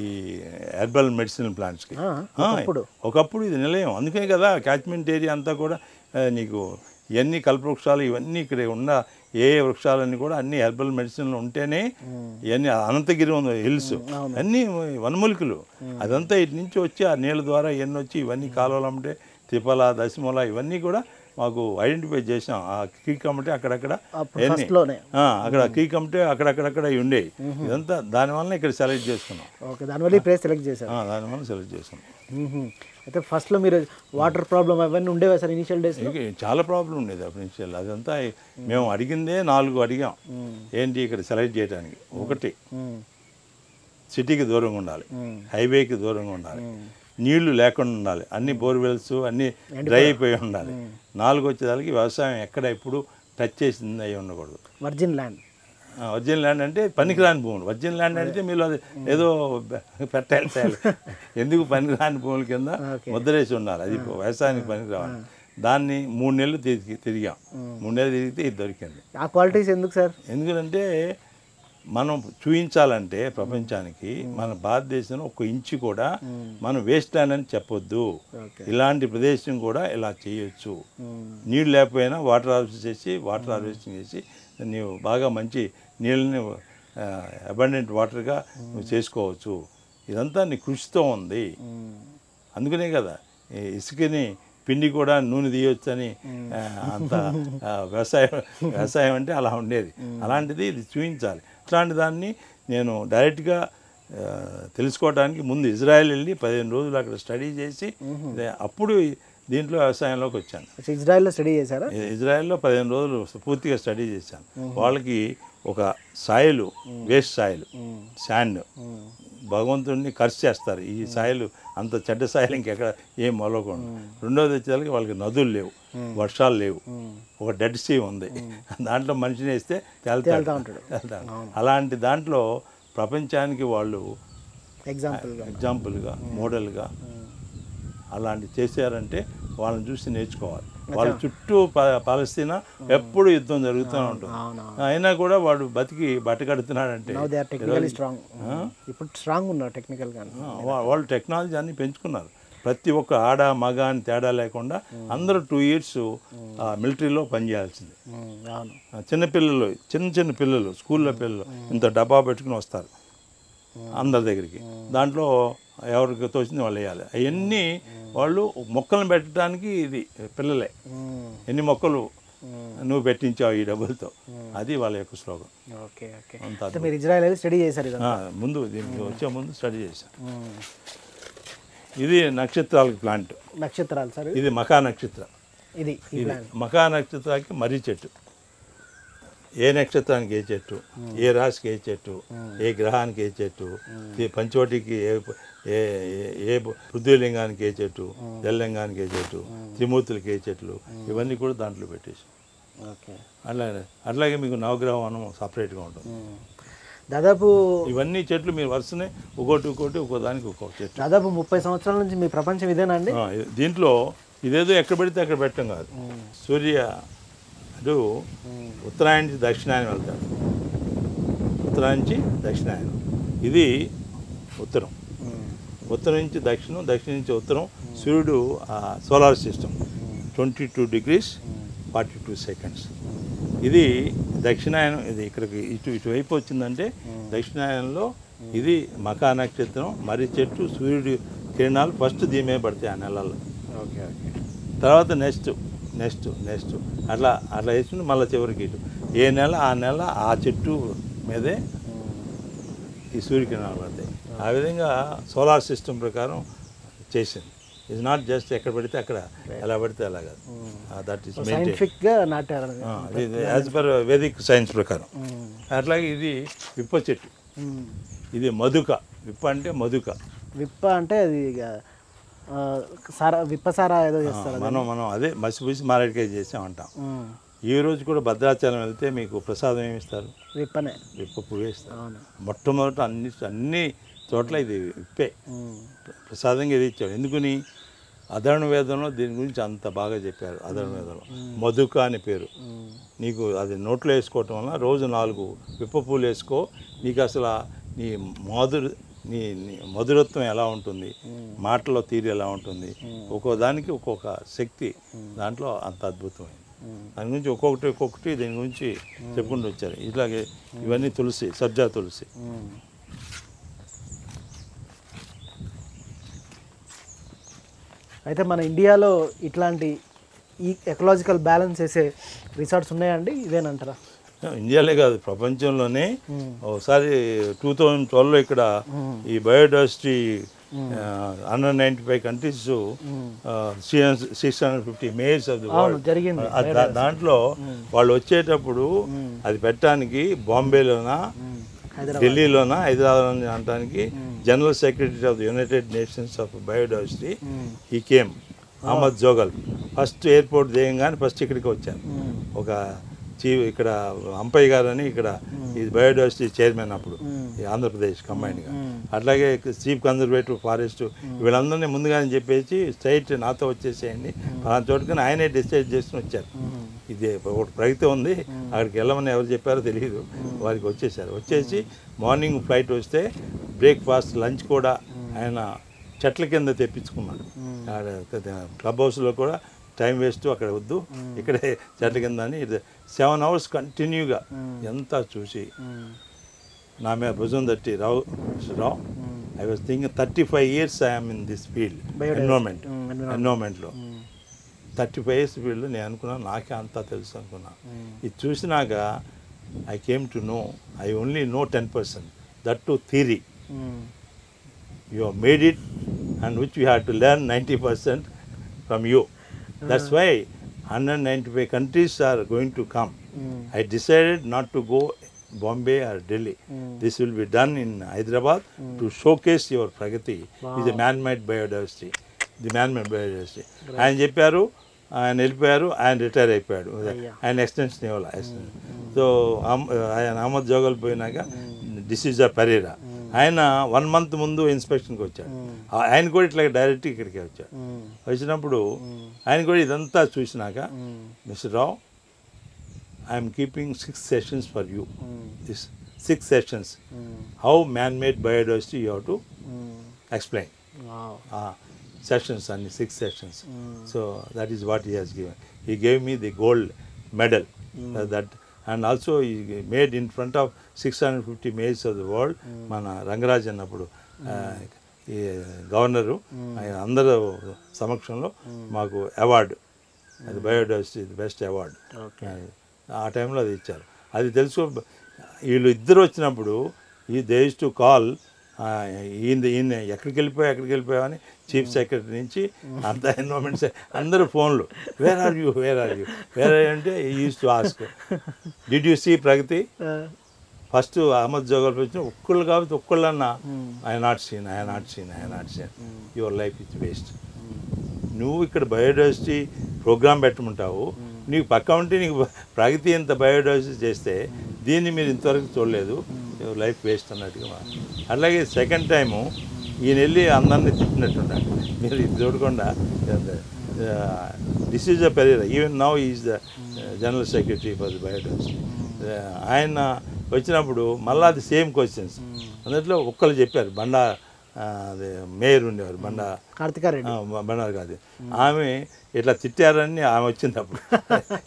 ఈ హెర్బల్ మెడిసిన్ ప్లాంట్స్కి. ఒకప్పుడు ఇది నిలయం. అందుకే కదా క్యాచ్మెంట్ ఏరియా అంతా కూడా నీకు ఇవన్నీ కల్పవృక్షాలు ఇవన్నీ ఇక్కడ ఉన్న ఏ వృక్షాలన్నీ కూడా అన్ని హెర్బల్ మెడిసిన్లు ఉంటేనే ఇవన్నీ. అనంతగిరి హిల్స్ అన్నీ వనమూలికలు. అదంతా ఇటు నుంచి వచ్చి ఆ నీళ్ళ ద్వారా ఇవన్నీ వచ్చి ఇవన్నీ కాలువలు అమ్మటే తిప్పల, దశమల ఇవన్నీ కూడా మాకు ఐడెంటిఫై చేసాం. ఆ క్రీక్ అమ్మటే అక్కడక్కడ అక్కడ క్రీక్ అమ్మటే అక్కడక్కడక్కడ ఉండేవి. ఇదంతా దానివల్ల ఇక్కడ సెలెక్ట్ చేసుకున్నాం. దానివల్ల సెలెక్ట్ చేసుకున్నాం. అయితే ఫస్ట్లో మీరు వాటర్ ప్రాబ్లం అవన్నీ ఉండేవా సార్ ఇనిషియల్ డేస్? చాలా ప్రాబ్లం ఉండేది అప్పుడు ఇనిషియల్. అదంతా మేము అడిగిందే 4 అడిగాం ఏంటి ఇక్కడ సెలెక్ట్ చేయడానికి. ఒకటి, సిటీకి దూరంగా ఉండాలి, హైవేకి దూరంగా ఉండాలి, నీళ్లు లేకుండా ఉండాలి, అన్ని బోర్వెల్స్ అన్నీ డ్రై అయిపోయి ఉండాలి. 4 వచ్చేదానికి వ్యవసాయం ఎక్కడ ఎప్పుడు టచ్ చేసింది అవి ఉండకూడదు. వర్జిన్ ల్యాండ్ అంటే పనికిరాని భూములు. వర్జిన్ ల్యాండ్ అంటే మీరు అది ఏదో పెట్టాలి, ఎందుకు పనికిరాని భూముల కింద ముద్రేసి ఉండాలి, అది వ్యవసాయానికి పనికి రావాలి. దాన్ని 3 నెలలు తిరిగాం. 3 నెలలు తిరిగితే ఇది దొరికింది. ఆ క్వాలిటీస్ ఎందుకు సార్? ఎందుకంటే మనం చూపించాలంటే ప్రపంచానికి మన భారతదేశంలో 1 ఇంచు కూడా మనం వేస్ట్ ల్యాండ్ అని చెప్పొద్దు. ఇలాంటి ప్రదేశం కూడా ఇలా చేయొచ్చు. నీళ్ళు లేకపోయినా వాటర్ హార్వెస్టింగ్ చేసి నీవు బాగా మంచి నీళ్ళని అబండెంట్ వాటర్గా నువ్వు చేసుకోవచ్చు. ఇదంతా నీ కృషితో ఉంది. అందుకనే కదా ఇసుకని పిండి కూడా నూనె తీయొచ్చు అని అంత వ్యవసాయం అంటే అలా ఉండేది. అలాంటిది ఇది చూపించాలి. అట్లాంటి దాన్ని నేను డైరెక్ట్గా తెలుసుకోవడానికి ముందు ఇజ్రాయెల్ వెళ్ళి 15 రోజులు అక్కడ స్టడీ చేసి అప్పుడు దీంట్లో వ్యవసాయంలోకి వచ్చాను. ఇజ్రాయెల్లో స్టడీ చేశారా? ఇజ్రాయెల్లో 15 రోజులు పూర్తిగా స్టడీ చేశాను. వాళ్ళకి ఒక సాయిలు, వేస్ట్ సాయిల్, శాండ్, భగవంతుడిని ఖర్చు చేస్తారు. ఈ సాయిలు అంత చెడ్డ సాయిలు ఇంకెక్కడ ఏం మొలవకుండా. రెండోది వచ్చేసరికి వాళ్ళకి నదులు లేవు, వర్షాలు లేవు, ఒక డెడ్ సీ ఉంది, దాంట్లో మనిషిని వేస్తే తేలుతాడు. అలాంటి దాంట్లో ప్రపంచానికి వాళ్ళు ఎగ్జాంపుల్గా మోడల్గా అలాంటి చేశారంటే వాళ్ళని చూసి నేర్చుకోవాలి. వాళ్ళ చుట్టూ పాలస్తీనా ఎప్పుడు యుద్ధం జరుగుతూనే ఉంటుంది. అయినా కూడా వాడు బతికి బట్టకడుతున్నాడంటే వాళ్ళు టెక్నాలజీ అన్ని పెంచుకున్నారు. ప్రతి ఒక్క ఆడ మగ అని తేడా లేకుండా అందరూ 2 years మిలిటరీలో పనిచేయాల్సింది. చిన్నపిల్లలు చిన్న పిల్లలు స్కూల్లో పిల్లలు ఇంత డబ్బా పెట్టుకుని వస్తారు అందరి దగ్గరికి. దాంట్లో ఎవరికి తోచింది వాళ్ళు వేయాలి. అవన్నీ వాళ్ళు మొక్కలను పెట్టడానికి ఇది పిల్లలే. ఎన్ని మొక్కలు నువ్వు పెట్టించావు ఈ డబ్బులతో, అది వాళ్ళ యొక్క స్లోగన్. మీరు ఇజ్రాయెల్ స్టడీ చేశారు? ముందు దీనికి వచ్చే ముందు స్టడీ చేశాను. ఇది నక్షత్రాలకు ప్లాంట్. నక్షత్రాలు సార్? ఇది మకా నక్షత్రం. ఇది మకా నక్షత్రానికి మర్రి చెట్టు. ఏ నక్షత్రానికి ఏ చెట్టు, ఏ రాశికి ఏ చెట్టు, ఏ గ్రహానికి ఏ చెట్టు, ఈ పంచవటికి ఏ ఏ పృథ్వీలింగానికి ఏ చెట్టు, జలలింగానికి ఏ చెట్టు, త్రిమూర్తులకి ఏ చెట్లు, ఇవన్నీ కూడా దాంట్లో పెట్టేసి. అట్లాగే మీకు నవగ్రహ వనం సపరేట్గా ఉంటుంది. దాదాపు ఇవన్నీ చెట్లు మీరు వరుసనే ఒక్కొక్కటి ఒక్కోదానికి ఒక్కొక్క చెట్టు. దాదాపు 30 సంవత్సరాల నుంచి మీ ప్రపంచం ఇదేనా అండి? దీంట్లో ఇదేదో ఎక్కడ పెడితే అక్కడ పెట్టడం కాదు. సూర్య అటు ఉత్తరాయణ నుంచి దక్షిణాయనం వెళ్తాడు. ఉత్తరాయణ నుంచి దక్షిణాయనం, ఇది ఉత్తరం. ఉత్తరం నుంచి దక్షిణం, దక్షిణం నుంచి ఉత్తరం. సూర్యుడు సోలార్ సిస్టమ్ 22 degrees 42 seconds. ఇది దక్షిణాయనం. ఇది ఇక్కడికి ఇటువైపు వచ్చిందంటే దక్షిణాయనంలో ఇది మకా నక్షత్రం, మర్రి చెట్టు, సూర్యుడి కిరణాలు ఫస్ట్ దీని మీద పడతాయి ఆ నెలల్లో. తర్వాత నెక్స్ట్ అట్లా వేసుకుని మళ్ళీ చివరికి ఇటు ఏ నెల ఆ నెల ఆ చెట్టు మీదే ఈ సూర్యకిరణాలు పడతాయి. ఆ విధంగా సోలార్ సిస్టమ్ ప్రకారం చేసింది. ఇట్స్ నాట్ జస్ట్ ఎక్కడ పడితే అక్కడ, ఎలా పడితే అలా కాదు. That is as per Vedic science ప్రకారం. అట్లాగే ఇది విప్ప చెట్టు. ఇది మధుక. విప్ప అంటే మధుక. విప్ప అంటే అది విప్పసారా ఏదో చేస్తారు. మనం అదే మసిపూసి మారేడుకాయ చేసామంటాం. ఈ రోజు కూడా భద్రాచలం వెళ్తే మీకు ప్రసాదం ఏమి ఇస్తారు? విప్ప పువ్వు ఇస్తారు. మొట్టమొదట అన్ని చోట్ల ఇది విప్పే ప్రసాదంగా ఇది ఇచ్చాడు. ఎందుకని? అధర్ణ వేదంలో దీని గురించి అంత బాగా చెప్పారు. అధర్ణ వేదంలో మధుక అని పేరు. నీకు అది నోట్లో వేసుకోవటం వల్ల రోజు 4 విప్ప పూలు వేసుకో, నీకు అసలు నీ నీ మధురత్వం ఎలా ఉంటుంది, మాటలో తీరు ఎలా ఉంటుంది, ఒక్కో దానికి ఒక్కొక్క శక్తి దాంట్లో అంత అద్భుతమైంది. దాని గురించి ఒక్కొక్కటి దీని గురించి చెప్పుకుంటూ వచ్చారు. ఇట్లాగే ఇవన్నీ తులసి, సబ్జా తులసి. అయితే మన ఇండియాలో ఇట్లాంటి ఈ ఎకలాజికల్ బ్యాలెన్స్ చేసే రిసార్ట్స్ ఉన్నాయండి? ఇవేనంటారా? ఇండియాలే కాదు, ప్రపంచంలోనే. ఒకసారి 2012లో ఇక్కడ ఈ biodiversity 195 countries 650 mayors of the world. దాంట్లో వాళ్ళు వచ్చేటప్పుడు అది పెట్టడానికి బాంబేలోనా, ఢిల్లీలోనా, హైదరాబాద్ అనడానికి general secretary of the United nations of biodiversity ఈ came, Ahmed జోగల్. First airport దిగంగానే first ఇక్కడికి వచ్చారు. ఒక ఇక్కడ అంపయ్య గారు అని ఇక్కడ ఈ బయోడైవర్సిటీ చైర్మన్ అప్పుడు ఈ ఆంధ్రప్రదేశ్ కంబైన్డ్గా. అట్లాగే చీఫ్ కన్జర్వేటివ్ ఫారెస్ట్ వీళ్ళందరినీ ముందుగానే చెప్పేసి స్ట్రైట్ నాతో వచ్చేసేయండి ఆ చోటుకని ఆయనే డిసైడ్ చేసుకుని వచ్చారు. ఇది ఒక ప్రగతి ఉంది, అక్కడికి వెళ్ళమని ఎవరు చెప్పారో తెలియదు, వారికి వచ్చేసారు. వచ్చేసి మార్నింగ్ ఫ్లైట్ వస్తే బ్రేక్ఫాస్ట్ లంచ్ కూడా ఆయన చెట్ల కింద తెప్పించుకున్నాడు. క్లబ్ హౌస్లో కూడా టైం వేస్ట్ అక్కడ వద్దు, ఇక్కడే చెట్ల కింద అని 7 hours కంటిన్యూగా ఎంత చూసి నా మీద భుజం తట్టి, Rao I was thinking 35 years I'm in this field, ఎన్విరాన్మెంట్లో 35 years ఫీల్డ్. నేను అనుకున్నాను నాకే అంతా తెలుసు అనుకున్నాను. ఇది చూసినాక I came to know I only know 10%, that to theory. You have made it and which you have to learn 90% from you. That's why 195 countries are going to come. I decided not to go Bombay or Delhi. This will be done in Hyderabad to showcase your Pragati. Is a man-made biodiversity. The man-made biodiversity. ఆయన చెప్పారు, ఆయన వెళ్ళిపోయారు, ఆయన retire అయిపోయాడు, ఆయన extension ఇవ్వాలి. So ఆయన అహ్మద్ జోగల్ పోయినాక డిసిజా పరేరా, ఆయన 1 month ముందు ఇన్స్పెక్షన్కి వచ్చాడు. ఆయన కూడా ఇట్లా డైరెక్ట్ ఇక్కడికి వచ్చాడు. వచ్చినప్పుడు ఆయన కూడా ఇదంతా చూసినాక, mister Rao, I'm keeping 6 sessions for you. This 6 sessions. How man made biodiversity you have to explain. Sessions and 6 sessions. So that is what he has given. He gave me the gold medal. That, and also he made in front of 650 males of the world. మన రంగరాజ్ అన్నప్పుడు ఈ governor అందరూ సమక్షంలో మాకు award, అది biodiversity best award ఆ టైంలో అది ఇచ్చారు. అది తెలుసుకో, వీళ్ళు ఇద్దరు వచ్చినప్పుడు ఈ దే యూజ్డ్ టు కాల్ ఈయన ఎక్కడికి వెళ్ళిపోయావు అని చీఫ్ సెక్రటరీ నుంచి అంత ఎన్విరాన్మెంట్ అందరూ ఫోన్లు, వేర్ ఆర్ యూ అంటే use to ask, did you see Pragati? First Ahmed జోగల్ వచ్చిన ఒక్కళ్ళు కాబట్టి ఒక్కళ్ళన్నా I not seen your life is waste. నువ్వు ఇక్కడ బయోడైవర్సిటీ ప్రోగ్రామ్ పెట్టమంటావు, నీకు పక్క ఉంటే నీకు ప్రగతి ఎంత బయోడైవర్సిటీ చేస్తే దీన్ని మీరు ఇంతవరకు చూడలేదు, యువర్ లైఫ్ వేస్ట్ అన్నట్టుగా. అలాగే సెకండ్ టైము ఈయన వెళ్ళి అందరినీ తిట్టినట్టున్నాడు, మీరు ఇది చూడకుండా. D'Souza Pereira, even now is the general secretary for the biodiversity. ఆయన వచ్చినప్పుడు మళ్ళీ అది సేమ్ క్వశ్చన్స్ అందులో ఒక్కళ్ళు చెప్పారు. అదే మేయర్ ఉండేవారు బండారు కాదు, ఆమె ఇట్లా తిట్టారని ఆమె వచ్చినప్పుడు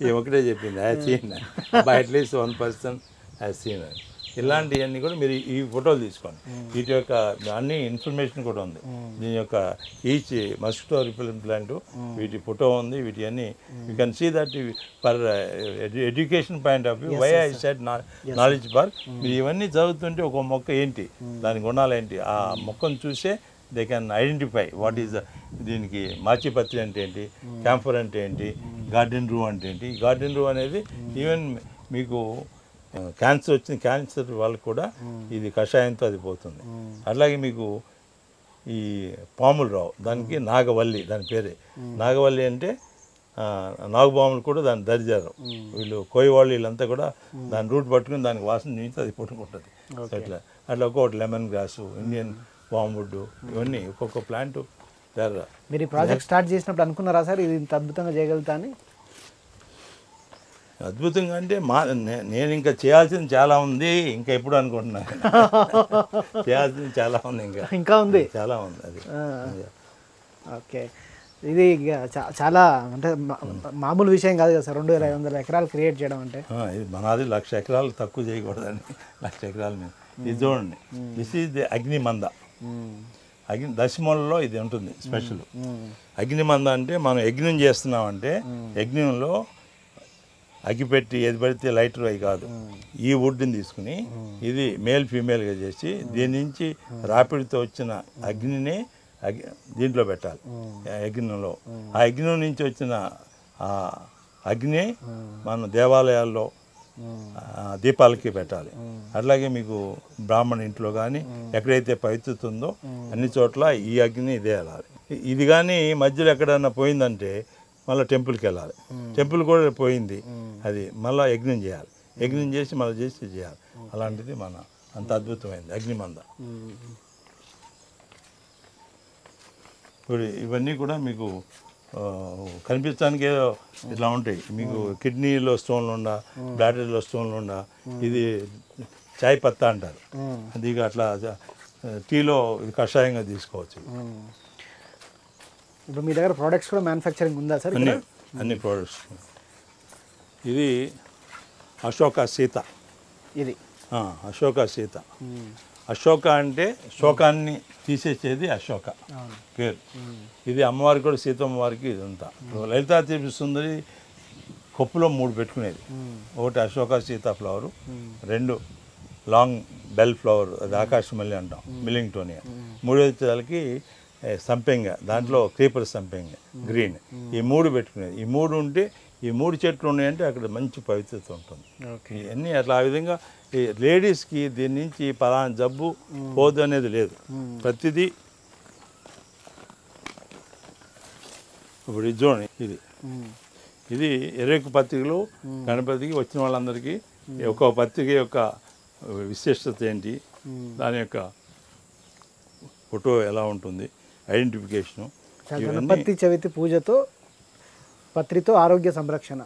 ఈ ఒకటే చెప్పింది, I seen at least 1% I seen. ఇలాంటివన్నీ కూడా మీరు ఈ ఫోటోలు తీసుకోండి. వీటి యొక్క అన్ని ఇన్ఫర్మేషన్ కూడా ఉంది. దీని యొక్క ఈచ్ మస్కిటో రిపెలెంట్ ప్లాంట్ వీటి ఫోటో ఉంది. వీటి అన్ని you can see that for education point of view why I said knowledge park. మీరు ఇవన్నీ చదువుతుంటే ఒక మొక్క ఏంటి, దాని గుణాలు ఏంటి, ఆ మొక్కను చూసే they can identify what is దీనికి మాచిపత్రి అంటే ఏంటి, క్యాంఫర్ అంటే ఏంటి, గార్డెన్ రూ అంటే ఏంటి. గార్డెన్ రూ అనేది ఈవెన్ మీకు క్యాన్సర్ వచ్చిన క్యాన్సర్ వాళ్ళకు కూడా ఇది కషాయంతో అది పోతుంది. అట్లాగే మీకు ఈ పాములు రావు, దానికి నాగవల్లి దాని పేరే. నాగవల్లి అంటే నాగుపాములు కూడా దాన్ని దరిజారు. వీళ్ళు కోయవాళ్ళు వీళ్ళంతా కూడా దాని రూట్ పట్టుకుని దానికి వాసన నుంచి అది పుట్టుకుంటుంది. అట్లా ఒక్కొక్కటి లెమన్ గ్రాసు, ఇండియన్ బాంబుడ్, ఇవన్నీ ఒక్కొక్క ప్లాంట్. మీరు ఈ ప్రాజెక్ట్ స్టార్ట్ చేసినప్పుడు అనుకున్నారా సార్ ఇది ఇంత అద్భుతంగా చేయగలుగుతా అని? అద్భుతంగా అంటే నేను ఇంకా చేయాల్సింది చాలా ఉంది, ఇంకా ఎప్పుడు అనుకుంటున్నాను చేయాల్సింది చాలా ఉంది, ఇంకా ఉంది చాలా ఉంది అది. ఓకే, ఇది చాలా అంటే మామూలు విషయం కాదు కదా సార్, 2500 ఎకరాలు క్రియేట్ చేయడం అంటే. ఇది మనది 1,00,000 ఎకరాలు తక్కువ చేయకూడదని 1,00,000 ఎకరాల మీద. ఇది చూడండి, దిస్ ఈజ్ ది అగ్నిమంద. దశమూలలో ఇది ఉంటుంది స్పెషల్. అగ్నిమంద అంటే మనం యజ్ఞం చేస్తున్నామంటే యజ్ఞంలో అగ్గిపెట్టి ఏది పడితే లైటర్ అవి కాదు, ఈ వుడ్ని తీసుకుని ఇది మేల్ ఫీమేల్గా చేసి దీని నుంచి రాపిడితో వచ్చిన అగ్నిని దీంట్లో పెట్టాలి యజ్ఞంలో. ఆ యజ్ఞం నుంచి వచ్చిన అగ్ని మన దేవాలయాల్లో దీపాలకి పెట్టాలి. అట్లాగే మీకు బ్రాహ్మణ ఇంట్లో కానీ ఎక్కడైతే పవిత్రత ఉందో అన్ని చోట్ల ఈ అగ్ని ఇదే వెళ్ళాలి. ఇది కానీ మధ్యలో ఎక్కడన్నా పోయిందంటే మళ్ళీ టెంపుల్కి వెళ్ళాలి. టెంపుల్ కూడా పోయింది, అది మళ్ళీ యజ్ఞం చేయాలి. యజ్ఞం చేసి మళ్ళీ చేయాలి. అలాంటిది మన అంత అద్భుతమైంది అగ్నిమంద. ఇప్పుడు ఇవన్నీ కూడా మీకు కనిపించడానికి ఏదో ఇట్లా ఉంటాయి. మీకు కిడ్నీలో స్టోన్లు ఉండా, బ్లాడర్లో స్టోన్లు ఉండా, ఇది చాయ్ పత్తా అంటారు. అది అట్లా టీలో ఇది కషాయంగా తీసుకోవచ్చు. ఇప్పుడు మీ దగ్గర ప్రోడక్ట్స్ కూడా మ్యానుఫ్యాక్చరింగ్ ఉందా సార్? అన్ని ప్రోడక్ట్స్. ఇది అశోక సీత. ఇది అశోక సీత. అశోక అంటే శోకాన్ని తీసేసేది అశోక పేరు. ఇది అమ్మవారికి కూడా సీతమ్మ వారికి ఇదంతా. లలితా తిరుపతి సుందరి కొప్పులో 3 పెట్టుకునేది. ఒకటి Ashoka Sita flower, 2 long bell flower, అది ఆకాశమల్లి అంటాం, మిలింగ్టోనియా. 3వ సంపెంగ, దాంట్లో క్రీపర్ సంపెంగ గ్రీన్. ఈ 3 పెట్టుకునేది. ఈ 3 ఉంటే ఈ 3 చెట్లు ఉన్నాయంటే అక్కడ మంచి పవిత్రత ఉంటుంది. ఇవన్నీ అట్లా ఆ విధంగా ఈ లేడీస్కి దీని నుంచి పలానా జబ్బు పోదు అనేది లేదు. ప్రతిదీ ఇప్పుడు ఇది చూడండి, ఇది 21 పత్రికలు గణపతికి వచ్చిన వాళ్ళందరికీ ఒక్కొక్క పత్రిక యొక్క విశిష్టత ఏంటి, దాని యొక్క ఫోటో ఎలా ఉంటుంది, ఐడెంటిఫికేషను, గణపతి చవితి పూజతో పత్రితో ఆరోగ్య సంరక్షణ.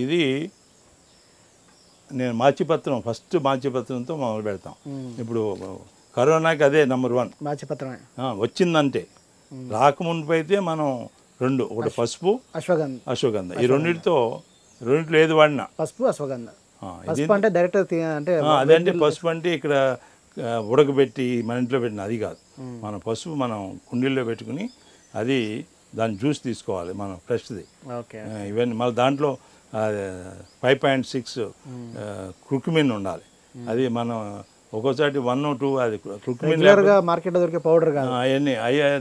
ఇది నేను మాచిపత్రం ఫస్ట్ మాచిపత్రంతో మొదలు పెడతాం. ఇప్పుడు కరోనాకి అదే నెంబర్ 1 మాచిపత్రమే వచ్చిందంటే. రాకముందు అయితే మనం 2, ఒకటి పసుపు, అశ్వగంధ, ఈ రెండిట్లో ఏది వాడినా పసుపు అశ్వగంధ. పసుపు అంటే డైరెక్ట్ అంటే అదంటే పసుపు అంటే ఇక్కడ ఉడకబెట్టి మన ఇంట్లో పెట్టిన అది కాదు. మన పసుపు మనం కుండీల్లో పెట్టుకుని అది దాని జ్యూస్ తీసుకోవాలి మనం ఫ్రెష్ది. ఇవన్నీ మళ్ళీ దాంట్లో 5.6 క్రుక్మిన్ ఉండాలి. అది మనం ఒక్కోసారి 1 or 2 అది క్రుక్మిన్ మార్కెట్లో దొరికే పౌడర్ కాదు అవన్నీ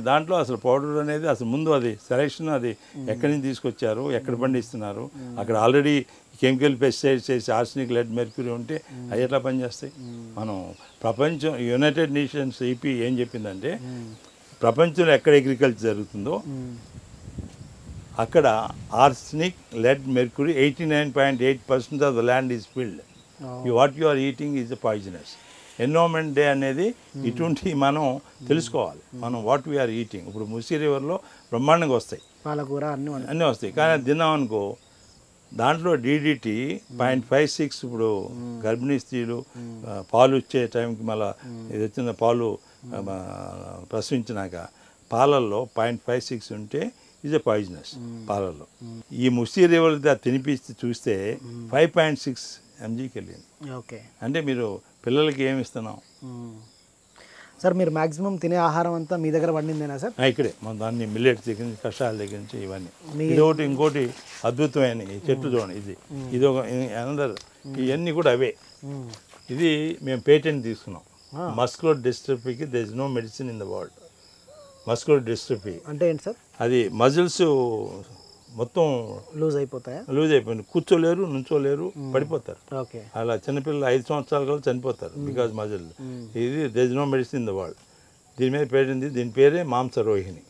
దాంట్లో అసలు పౌడర్ అనేది అసలు ముందు అది సెలెక్షన్ అది ఎక్కడి నుంచి తీసుకొచ్చారు, ఎక్కడ పండిస్తున్నారు, అక్కడ ఆల్రెడీ కెమికల్ పెస్టిసైడ్స్ చేసి ఆర్సెనిక్, లెడ్, మెర్క్యూరీ ఉంటే అవి ఎట్లా పనిచేస్తాయి. మనం ప్రపంచం యునైటెడ్ నేషన్స్ ఈపీ ఏం చెప్పిందంటే ప్రపంచంలో ఎక్కడ అగ్రికల్చర్ జరుగుతుందో అక్కడ arsenic, lead, mercury 89.8% of the land is filled. What you are eating is poisonous. Environment day అనేది ఇటువంటి మనం తెలుసుకోవాలి. మనం వాట్ వీఆర్ ఈటింగ్. ఇప్పుడు ముసి రివర్లో బ్రహ్మాండంగా వస్తాయి, పాలకూర అన్నీ వస్తాయి. కానీ అది తిన్నాం అనుకో దాంట్లో DDT 0.56. ఇప్పుడు గర్భిణీ స్త్రీలు పాలు ఇచ్చే టైంకి మళ్ళీ ఇది వచ్చిన పాలు ప్రసవించినాక పాలల్లో 0.56 ఉంటే ఈజ్ ఎ పాయిజనస్ పాలల్లో. ఈ ముసి రివర్ తినిపిస్తే చూస్తే 5.6 mgకి వెళ్ళింది. అంటే మీరు పిల్లలకి ఏమి ఇస్తున్నాం సార్? మీరు మాక్సిమం తినే ఆహారం అంతా మీ దగ్గర పండిందేనా సార్? ఇక్కడే మన దాన్ని మిల్లెట్స్ దగ్గర నుంచి, కషాయాల దగ్గర నుంచి ఇవన్నీ. ఇది ఒకటి ఇంకోటి అద్భుతమైన ఈ చెట్టు చూడండి, ఇది ఒక అందరు ఇవన్నీ కూడా అవే. ఇది మేము పేటెంట్ తీసుకున్నాం. మస్కులర్ డిస్ట్రఫీకి there is no medicine in the world. Muscular dystrophy అంటే ఏంటి సార్? అది మజిల్స్ మొత్తం లూజ్ అయిపోయింది, కూర్చోలేరు, నుంచోలేరు, పడిపోతారు. అలా చిన్నపిల్లలు 5 సంవత్సరాల కల్లా చనిపోతారు బికాజ్ మజిల్. ఇది there is no medicine in the world. దీని మీద పేరింది, దీని పేరే మాంసరోహిణి.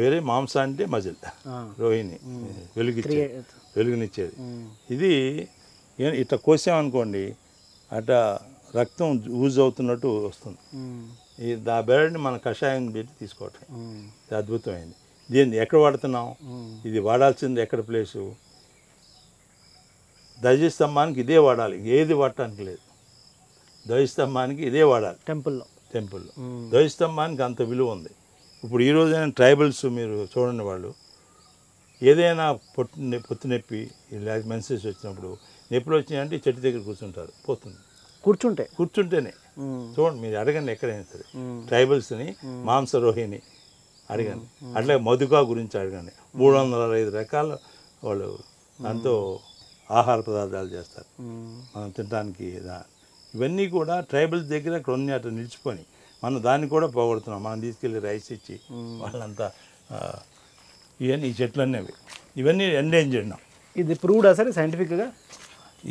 వేరే మాంస అంటే మజిల్, రోహిణి వెలుగునిచ్చేది. ఇది ఇట్లా కోసామనుకోండి అట్లా రక్తం యూజ్ అవుతున్నట్టు వస్తుంది. దా బెరడ్ని మన కషాయం పెట్టి తీసుకోవటం ఇది అద్భుతమైంది. దీన్ని ఎక్కడ వాడుతున్నాం? ఇది వాడాల్సింది ఎక్కడ ప్లేసు? ధ్వజస్తంభానికి ఇదే వాడాలి, ఏది వాడటానికి లేదు. ధ్వజస్తంభానికి ఇదే వాడాలి టెంపుల్లో. ధ్వజస్తంభానికి అంత విలువ ఉంది. ఇప్పుడు ఈ రోజైనా ట్రైబల్స్ మీరు చూడండి, వాళ్ళు ఏదైనా పొత్తు నొప్పి లేక మెన్సెస్ వచ్చినప్పుడు నొప్పులు వచ్చినాయంటే చెట్టు దగ్గర కూర్చుంటారు, పోతుంది. కూర్చుంటేనే చూడండి, మీరు అడగండి ఎక్కడైనా సరే ట్రైబల్స్ని, మాంసరోహిణి అడగండి, అట్లా మధుకా గురించి అడగండి. 365 రకాల వాళ్ళు దాంతో ఆహార పదార్థాలు చేస్తారు మనం తినడానికి. ఇవన్నీ కూడా ట్రైబల్స్ దగ్గర కొన్ని అట్లా నిలిచిపోయి మనం దాన్ని కూడా పోగొడుతున్నాం. మనం తీసుకెళ్ళి రైస్ ఇచ్చి వాళ్ళంతా ఇవన్నీ ఈ చెట్లన్నీ ఇవన్నీ ఎండేంజర్డ్. ఇది ప్రూవ్డా సరే సైంటిఫిక్గా?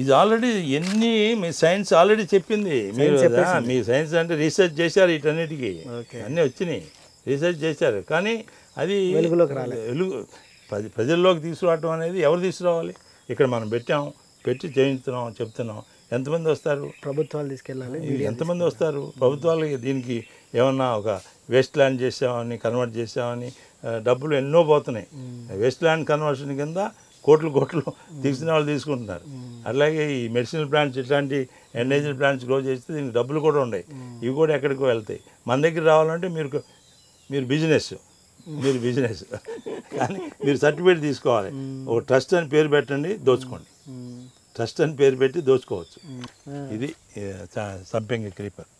ఇది ఆల్రెడీ ఎన్ని మీ సైన్స్ ఆల్రెడీ చెప్పింది. మీరు మీ సైన్స్ అంటే రీసెర్చ్ చేశారు, వీటన్నిటికీ అన్నీ వచ్చినాయి, రీసెర్చ్ చేశారు. కానీ అది ప్రజల్లోకి తీసుకురావటం అనేది ఎవరు తీసుకురావాలి? ఇక్కడ మనం పెట్టి చేయించుతున్నాం, చెప్తున్నాం. ఎంతమంది వస్తారు? ప్రభుత్వాలు తీసుకెళ్ళాలి. ఎంతమంది వస్తారు? ప్రభుత్వాలకి దీనికి ఏమన్నా ఒక వేస్ట్ ల్యాండ్ చేసామని, కన్వర్ట్ చేసామని డబ్బులు ఎన్నో పోతున్నాయి. వేస్ట్ ల్యాండ్ కన్వర్షన్ కింద కోట్లు తీసుకునే వాళ్ళు తీసుకుంటున్నారు. అట్లాగే ఈ మెడిసినల్ ప్లాంట్స్, ఇట్లాంటి ఎండేంజర్ ప్లాంట్స్ గ్రో చేస్తే దీనికి డబ్బులు కూడా ఉన్నాయి. ఇవి కూడా ఎక్కడికో వెళ్తాయి. మన దగ్గర రావాలంటే మీరు బిజినెస్ కానీ మీరు సర్టిఫికేట్ తీసుకోవాలి. ఒక ట్రస్ట్ అని పేరు పెట్టండి, దోచుకోండి. ట్రస్ట్ అని పేరు పెట్టి దోచుకోవచ్చు. ఇది సంపెంగ క్రీపర్.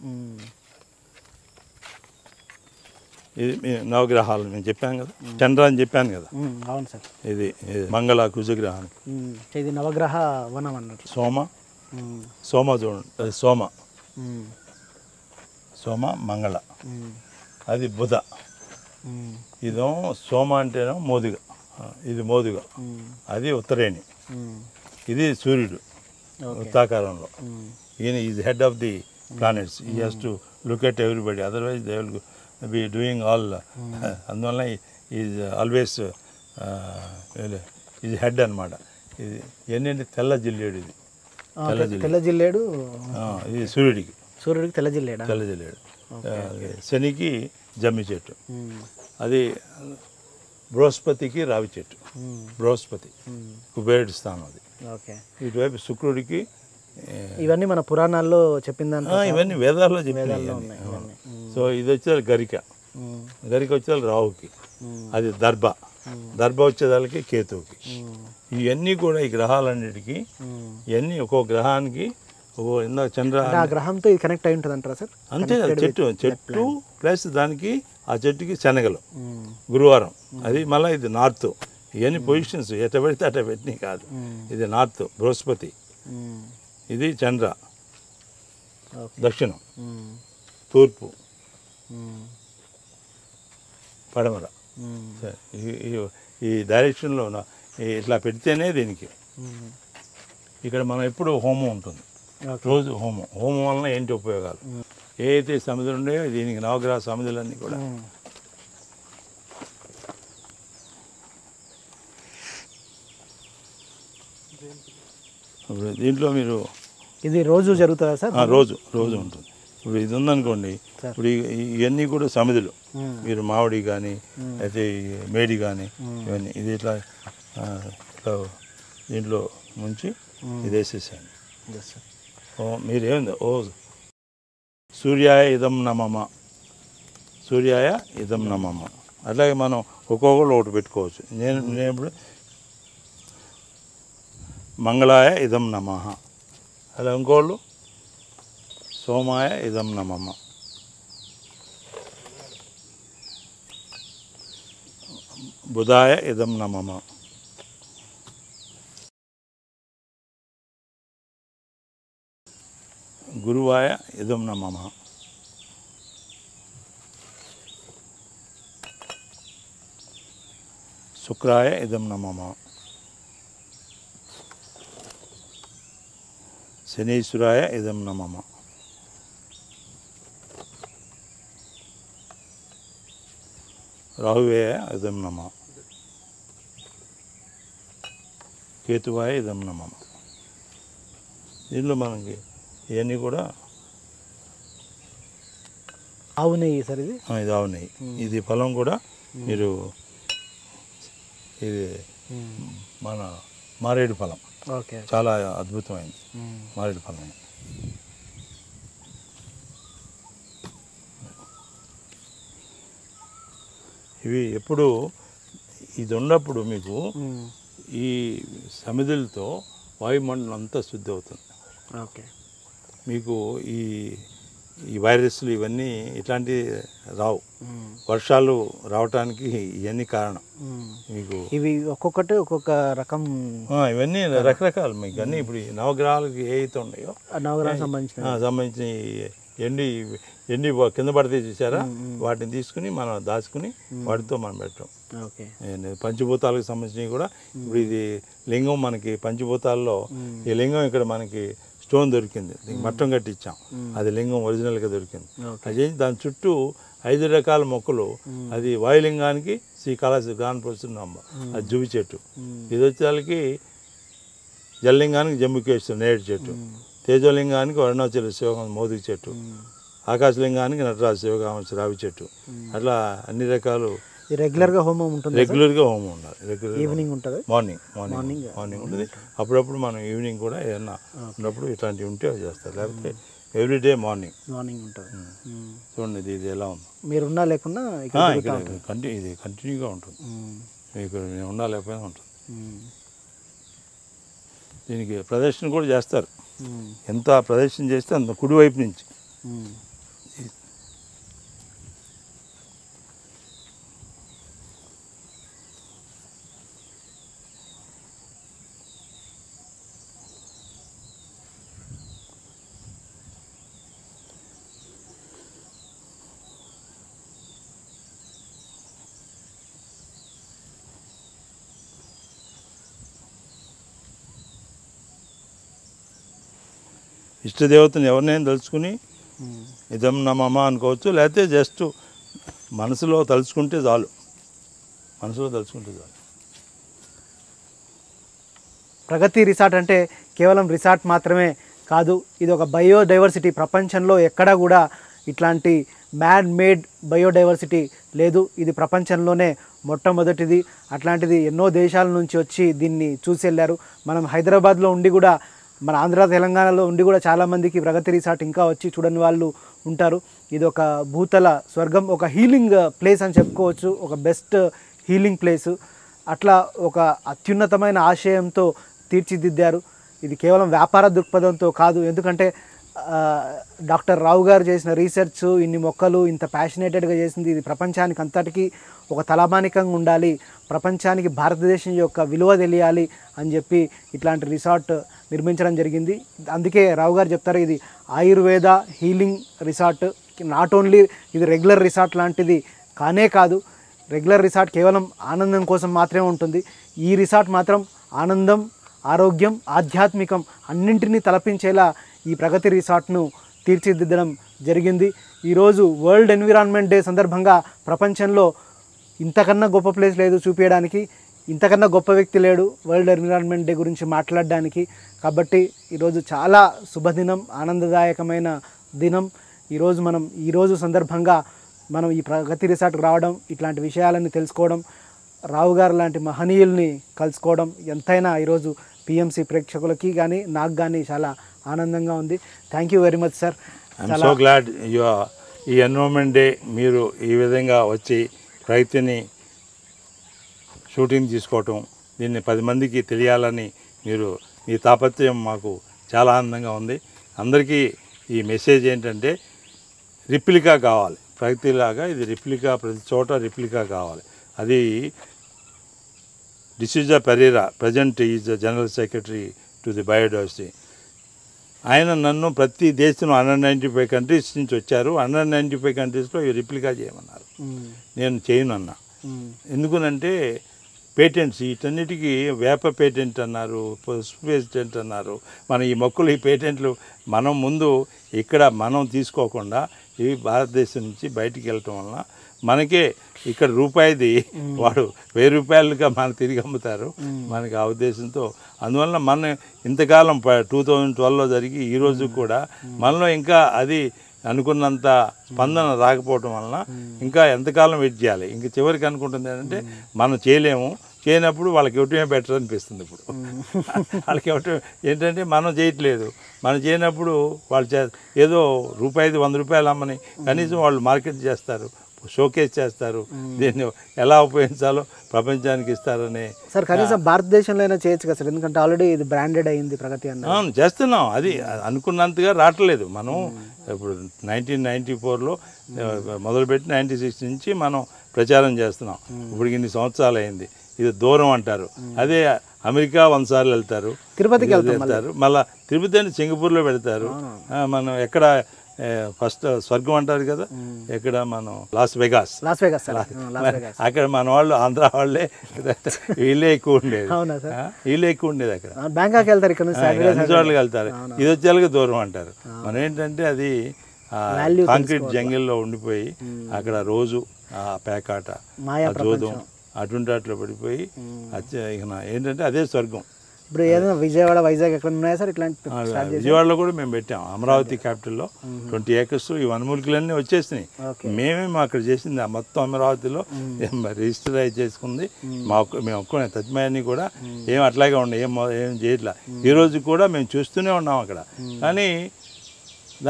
ఇది నవగ్రహాలు నేను చెప్పాను కదా, చంద్ర అని చెప్పాను కదా. అవును సార్. ఇది మంగళ కుజగ్రహం. ఇది నవగ్రహ వనం అన్నట్టు. సోమ చూడండి, అది సోమ మంగళ, అది బుధ. ఇదో సోమ అంటేనో మోదుగ, ఇది మోదుగ, అది ఉత్తరేణి. ఇది సూర్యుడు వృత్తాకారంలో. ఈయన is head of the planets. He has to look at everybody, otherwise they will be doing all. అందువల్ల ఈజ్ ఆల్వేస్ ఇది హెడ్ అనమాట. ఇది ఏంటంటే తెల్ల జిల్లేడు. ఇది తెల్ల జిల్లేడు, ఇది సూర్యుడికి. సూర్యుడికి తెల్లజిల్లేడా? తెల్లజిల్లేడు. శనికి జమ్మి చెట్టు, అది బృహస్పతికి రావి చెట్టు. బృహస్పతి కుబేరుడి స్థానం అది. ఓకే. ఇటువైపు శుక్రుడికి. ఇవన్నీ మన పురాణాల్లో చెప్పిందంట, ఇవన్నీ వేదాల్లో చెప్పినాయి. సో ఇది వచ్చేది గరిక, గరిక వచ్చేది రాహుకి, అది దర్భ, దర్భ వచ్చేదానికి కేతువుకి. ఇవన్నీ కూడా ఈ గ్రహాలన్నిటికీ ఇవన్నీ ఒక్కో గ్రహానికి ఇందాక చంద్ర ఆ గ్రహంతో ఇది కనెక్ట్ అయి ఉంటుంది అంటారా సార్? అంతే. చెట్టు ప్లస్ దానికి ఆ చెట్టుకి శనగలు గురువారం, అది మళ్ళీ ఇది నార్త్. ఇవన్నీ పొజిషన్స్ ఎట పెడితే అట పెట్టినవి కాదు. ఇది నార్త్ బృహస్పతి, ఇది చంద్ర దక్షిణం, తూర్పు, పడమర. ఈ డైరెక్షన్లో ఇట్లా పెడితేనే దీనికి. ఇక్కడ మనం ఎప్పుడు హోమం ఉంటుంది, రోజు హోమం. హోమం వలన ఏంటి ఉపయోగాలు? ఏ అయితే సమిధులు ఉన్నాయో దీనికి నవగ్రహ సమిధులన్నీ కూడా ఇప్పుడు దీంట్లో మీరు ఇది రోజు జరుగుతుందా సార్? రోజు ఉంటుంది. ఇప్పుడు ఇది ఉందనుకోండి, ఇప్పుడు ఇవన్నీ కూడా సమిధులు. మీరు మామిడి కానీ అయితే మేడి కానీ ఇవన్నీ ఇది ఇట్లా దీంట్లో ముంచి ఇది వేసేసాను. మీరేముంది ఓ సూర్యాయ ఇదం నమమ, సూర్యాయ ఇదం నమమ. అట్లాగే మనం ఒక్కొక్కరు ఒకటి పెట్టుకోవచ్చు. నేను ఇప్పుడు మంగళాయ ఇదం నమః, అలా ఇంకోళ్ళు సోమాయ ఇదం నమమ, బుధాయ ఇదం నమమ, గురువాయ ఇదం నమమ, శుక్రాయ ఇదం నమమ, శనీశ్వరాయ ఇదం నమమ, రాహువేయ ఇదం నమ, కేతువాయ ఇదం నమమ. దీనిలో మనకి ఇవన్నీ కూడా ఆవు నెయ్యి సార్. ఇది ఆవు నెయ్యి. ఇది ఫలం కూడా మీరు ఇది మన మారేడు ఫలం. ఓకే. చాలా అద్భుతమైంది మారేడు ఫలం. ఇవి ఎప్పుడు ఇది ఉన్నప్పుడు మీకు ఈ సమిధులతో వాయుమండలం అంతా శుద్ధి అవుతుంది. ఓకే. మీకు ఈ ఈ వైరస్లు ఇవన్నీ ఇట్లాంటి రావు. వర్షాలు రావటానికి ఇవన్నీ కారణం. మీకు ఇవి ఒక్కొక్కటి ఒక్కొక్క రకం, ఇవన్నీ రకరకాలు. మీకు అన్నీ ఇప్పుడు నవగ్రహాలకు ఏ అయితే ఉన్నాయో నవగ్రహం సంబంధించిన ఎండి కింద పడితే చూసారా, వాటిని తీసుకుని మనం దాచుకుని వాటితో మనం పెట్టాం. పంచభూతాలకు సంబంధించినవి కూడా ఇప్పుడు ఇది లింగం మనకి పంచభూతాల్లో ఈ లింగం ఇక్కడ మనకి స్టోన్ దొరికింది, మట్టం కట్టి ఇచ్చాం. అది లింగం ఒరిజినల్గా దొరికింది. అది దాని చుట్టూ 5 రకాల మొక్కలు. అది వాయులింగానికి శ్రీకాళహస్తి గానపరుస్తున్నాం, అది జువి చెట్టు. ఇది వచ్చేసరికి జలలింగానికి జమ్ముకేశ్వర నేరేడు చెట్టు, తేజోలింగానికి అరుణాచల శివగామ మోదుగు చెట్టు, ఆకాశలింగానికి నటరాజ శివగామ రావి చెట్టు. అట్లా అన్ని రకాలు. రెగ్యులర్గా హోమం ఉంటుంది. రెగ్యులర్గా హోమం ఉండాలి. ఈవినింగ్ ఉంటుంది, మార్నింగ్ ఉంటుంది. అప్పుడప్పుడు మనం ఈవినింగ్ కూడా ఏదన్నా ఉన్నప్పుడు ఇట్లాంటివి ఉంటే అవి చేస్తారు. లేకపోతే ఎవ్రీడే మార్నింగ్ ఉంటుంది. చూడండి ఇది ఎలా ఉంది. మీరు ఉన్నా లేకున్నా ఇది కంటిన్యూగా ఉంటుంది. మీకు నేను ఉన్నా లేకపోయినా ఉంటుంది. దీనికి ప్రదర్శన కూడా చేస్తారు. ఎంత ప్రదర్శన చేస్తే అంత కుడివైపు నుంచి. ఇష్టదేవతను ఎవరినైనా తలుచుకుని ఇదం నమమ అనుకోవచ్చు. లేకపోతే జస్ట్ మనసులో తలుచుకుంటే చాలు. ప్రగతి రిసార్ట్ అంటే కేవలం రిసార్ట్ మాత్రమే కాదు, ఇది ఒక బయోడైవర్సిటీ. ప్రపంచంలో ఎక్కడా కూడా ఇట్లాంటి మ్యాన్ మేడ్ బయోడైవర్సిటీ లేదు. ఇది ప్రపంచంలోనే మొట్టమొదటిది. అట్లాంటిది ఎన్నో దేశాల నుంచి వచ్చి దీన్ని చూసి వెళ్ళారు. మనం హైదరాబాద్లో ఉండి కూడా, మన ఆంధ్ర తెలంగాణలో ఉండి కూడా చాలామందికి ప్రగతి రిసార్ట్ ఇంకా వచ్చి చూడని వాళ్ళు ఉంటారు. ఇది ఒక భూతల స్వర్గం, ఒక హీలింగ్ ప్లేస్ అని చెప్పుకోవచ్చు, ఒక బెస్ట్ హీలింగ్ ప్లేసు. అట్లా ఒక అత్యున్నతమైన ఆశయంతో తీర్చిదిద్దారు. ఇది కేవలం వ్యాపార దృక్పథంతో కాదు. ఎందుకంటే డాక్టర్ రావు గారు చేసిన రీసెర్చ్, ఇన్ని మొక్కలు ఇంత ప్యాషనేటెడ్గా చేసింది, ఇది ప్రపంచానికి అంతటికీ ఒక తలమానికంగా ఉండాలి, ప్రపంచానికి భారతదేశం యొక్క విలువ తెలియాలి అని చెప్పి ఇట్లాంటి రిసార్ట్ నిర్మించడం జరిగింది. అందుకే రావు గారు చెప్తారు, ఇది Ayurveda healing resort. Not only ఇది రెగ్యులర్ రిసార్ట్ లాంటిది కానే కాదు. రెగ్యులర్ రిసార్ట్ కేవలం ఆనందం కోసం మాత్రమే ఉంటుంది. ఈ రిసార్ట్ మాత్రం ఆనందం, ఆరోగ్యం, ఆధ్యాత్మికం అన్నింటినీ తలపించేలా ఈ ప్రగతి రిసార్ట్ను తీర్చిదిద్దడం జరిగింది. ఈరోజు వరల్డ్ ఎన్విరాన్మెంట్ డే సందర్భంగా ప్రపంచంలో ఇంతకన్నా గొప్ప ప్లేస్ లేదు చూపించడానికి, ఇంతకన్నా గొప్ప వ్యక్తి లేడు వరల్డ్ ఎన్విరాన్మెంట్ డే గురించి మాట్లాడడానికి. కాబట్టి ఈరోజు చాలా శుభదినం, ఆనందదాయకమైన దినం. ఈరోజు సందర్భంగా మనం ఈ ప్రగతి రిసార్ట్కి రావడం, ఇట్లాంటి విషయాలన్నీ తెలుసుకోవడం, రావు గారు లాంటి మహనీయుల్ని కలుసుకోవడం ఎంతైనా ఈరోజు పిఎంసి ప్రేక్షకులకి కానీ నాకు కానీ చాలా ఆనందంగా ఉంది. Thank you very much sir. I'm so glad ఈ ఎన్విరాన్మెంట్ డే మీరు ఈ విధంగా వచ్చి ప్రగతిని షూటింగ్ తీసుకోవటం, దీన్ని 10 మందికి తెలియాలని మీరు మీ తాపత్రయం మాకు చాలా ఆనందంగా ఉంది. అందరికీ ఈ మెసేజ్ ఏంటంటే రిప్లికా కావాలి, ప్రగతిలాగా ఇది రిప్లికా, ప్రతి చోట రిప్లికా కావాలి. అది D'Souza Pereira present is the general secretary to the biodiversity. ఆయన నన్ను ప్రతి దేశం 195 కంట్రీస్ నుంచి వచ్చారు, 195 కంట్రీస్లో ఈ రిప్లికా చేయమన్నారు. నేను చేయను అన్నా. ఎందుకనంటే పేటెంట్స్ వీటన్నిటికీ వేప పేటెంట్ అన్నారు, పసుపు పేటెంట్ అన్నారు. మన ఈ మొక్కలు ఈ పేటెంట్లు మనం ముందు ఇక్కడ మనం తీసుకోకుండా ఇవి భారతదేశం నుంచి బయటికి వెళ్ళటం వలన మనకే ఇక్కడ రూపాయిది వాడు 1000 రూపాయలుగా మనం తిరిగి అమ్ముతారు మనకి ఆ ఉద్దేశంతో. అందువల్ల మన ఇంతకాలం 2012లో జరిగి ఈరోజు కూడా మనలో ఇంకా అది అనుకున్నంత స్పందన రాకపోవటం వలన ఇంకా ఎంతకాలం వెయిట్ చేయాలి. ఇంకా చివరికి అనుకుంటుంది ఏంటంటే మనం చేయనప్పుడు వాళ్ళకి ఇవ్వటమే బెటర్ అనిపిస్తుంది. ఇప్పుడు వాళ్ళకి ఇవ్వటం ఏంటంటే మనం చేయట్లేదు, మనం చేయనప్పుడు వాళ్ళు ఏదో రూపాయిది 100 రూపాయలు అమ్మని కనీసం వాళ్ళు మార్కెట్ చేస్తారు, షోకేస్ చేస్తారు, దీన్ని ఎలా ఉపయోగించాలో ప్రపంచానికి ఇస్తారని. సార్ కనీసం భారతదేశంలో అయినా చేయొచ్చు కదా సార్, ఎందుకంటే ఆల్రెడీ ఇది బ్రాండెడ్ అయింది ప్రగతి అన్న. చేస్తున్నాం, అది అనుకున్నంతగా రావట్లేదు. మనం ఇప్పుడు 1994లో మొదలుపెట్టి 96 నుంచి మనం ప్రచారం చేస్తున్నాం. ఇప్పుడు ఇన్ని సంవత్సరాలు అయింది. ఇది దూరం అంటారు, అదే అమెరికా 100 సార్లు వెళ్తారు, తిరుపతికి వెళ్తారు, మళ్ళీ తిరుపతి అని సింగపూర్లో పెడతారు. మనం ఎక్కడ ఫస్ట్ స్వర్గం అంటారు కదా, ఎక్కడ మనం లాస్ వెగాస్ అక్కడ మన వాళ్ళు ఆంధ్ర వాళ్ళే వీళ్ళే ఎక్కువ ఉండేది అక్కడ. బ్యాంకాక్ వెళ్తారు, ఇక్కడ అన్ని చోట్లకి వెళ్తారు. ఇది వచ్చేలాగా దూరం అంటారు. మనం ఏంటంటే అది కాంక్రీట్ జంగిల్లో ఉండిపోయి అక్కడ రోజు ఆ పేకాట, జోదం అటువంటి వాటిలో పడిపోయి ఏంటంటే అదే స్వర్గం. ఇప్పుడు ఏదైనా విజయవాడ, వైజాగ్ ఎక్కడ ఉన్నాయా సార్ ఇట్లాంటి? విజయవాడలో కూడా మేము పెట్టాం, అమరావతి క్యాపిటల్లో 20 ఏకర్స్ ఈ వనమూలికలన్నీ వచ్చేసినాయి. మేమేమో అక్కడ చేసింది ఆ మొత్తం అమరావతిలో రిజిస్టర్ అయి చేసుకుంది మేము ఒక్కనే. తజ్మయాన్ని కూడా ఏం అట్లాగే ఉండే, ఏం చేయట్లా. ఈరోజు కూడా మేము చూస్తూనే ఉన్నాం అక్కడ. కానీ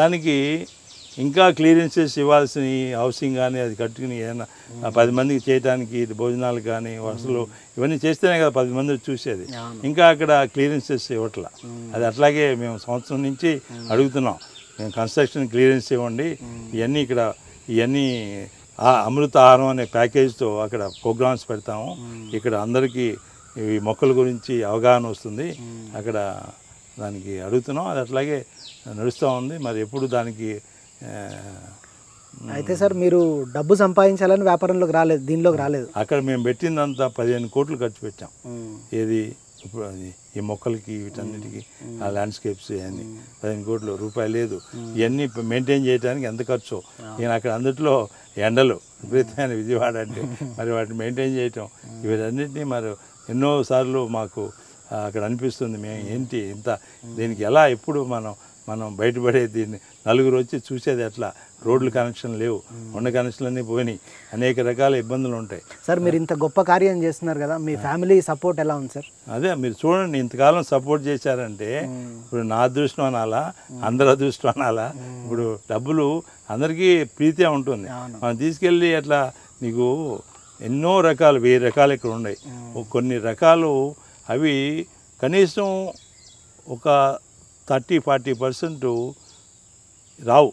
దానికి ఇంకా క్లియరెన్సెస్ ఇవ్వాల్సిన హౌసింగ్ కానీ అది కట్టుకుని ఏదైనా 10 మందికి చేయడానికి భోజనాలు కానీ వసతులు ఇవన్నీ చేస్తేనే కదా 10 మంది చూసేది. ఇంకా అక్కడ క్లియరెన్సెస్ ఇవ్వట్లా. అది అట్లాగే మేము సంవత్సరం నుంచి అడుగుతున్నాం, మేము కన్స్ట్రక్షన్ క్లియరెన్స్ ఇవ్వండి, ఇవన్నీ అమృత ఆహారం అనే ప్యాకేజ్తో అక్కడ ప్రోగ్రామ్స్ పెడతాము. ఇక్కడ అందరికీ ఈ మొక్కల గురించి అవగాహన వస్తుంది. అక్కడ దానికి అడుగుతున్నాం, అది అట్లాగే నడుస్తూ ఉంది. మరి ఎప్పుడు దానికి అయితే సార్ మీరు డబ్బు సంపాదించాలని వ్యాపారంలోకి రాలేదు, దీనిలోకి రాలేదు. అక్కడ మేము పెట్టిందంతా 15 కోట్లు ఖర్చు పెట్టాం. ఏది ఇప్పుడు అది ఈ మొక్కలకి వీటన్నిటికీ ఆ ల్యాండ్స్కేప్స్ ఇవన్నీ 15 కోట్ల రూపాయలు లేదు. ఇవన్నీ మెయింటైన్ చేయడానికి ఎంత ఖర్చు. నేను అక్కడ అందుట్లో ఎండలు విపరీతమైన విజయవాడ అంటే మరి వాటిని మెయింటైన్ చేయటం వీటన్నిటినీ మరి ఎన్నోసార్లు మాకు అక్కడ అనిపిస్తుంది, మేము ఏంటి ఇంత దీనికి ఎలా ఎప్పుడు మనం మనం బయటపడేది నలుగురు వచ్చి చూసేది ఎట్లా, రోడ్లు కనెక్షన్ లేవు, ఉన్న కనెక్షన్లన్నీ పోయినాయి, అనేక రకాల ఇబ్బందులు ఉంటాయి. సార్ మీరు ఇంత గొప్ప కార్యం చేస్తున్నారు కదా, మీ ఫ్యామిలీ సపోర్ట్ ఎలా ఉంది సార్? అదే మీరు చూడండి, ఇంతకాలం సపోర్ట్ చేశారంటే ఇప్పుడు నా అదృష్టం అనాలా, అందరి అదృష్టం అనాలా? ఇప్పుడు డబ్బులు అందరికీ ప్రీతిగా ఉంటుంది, మనం తీసుకెళ్ళి అట్లా నీకు ఎన్నో రకాలు 1000 రకాలు ఇక్కడ ఉన్నాయి. కొన్ని రకాలు అవి కనీసం ఒక 30-40% రావు.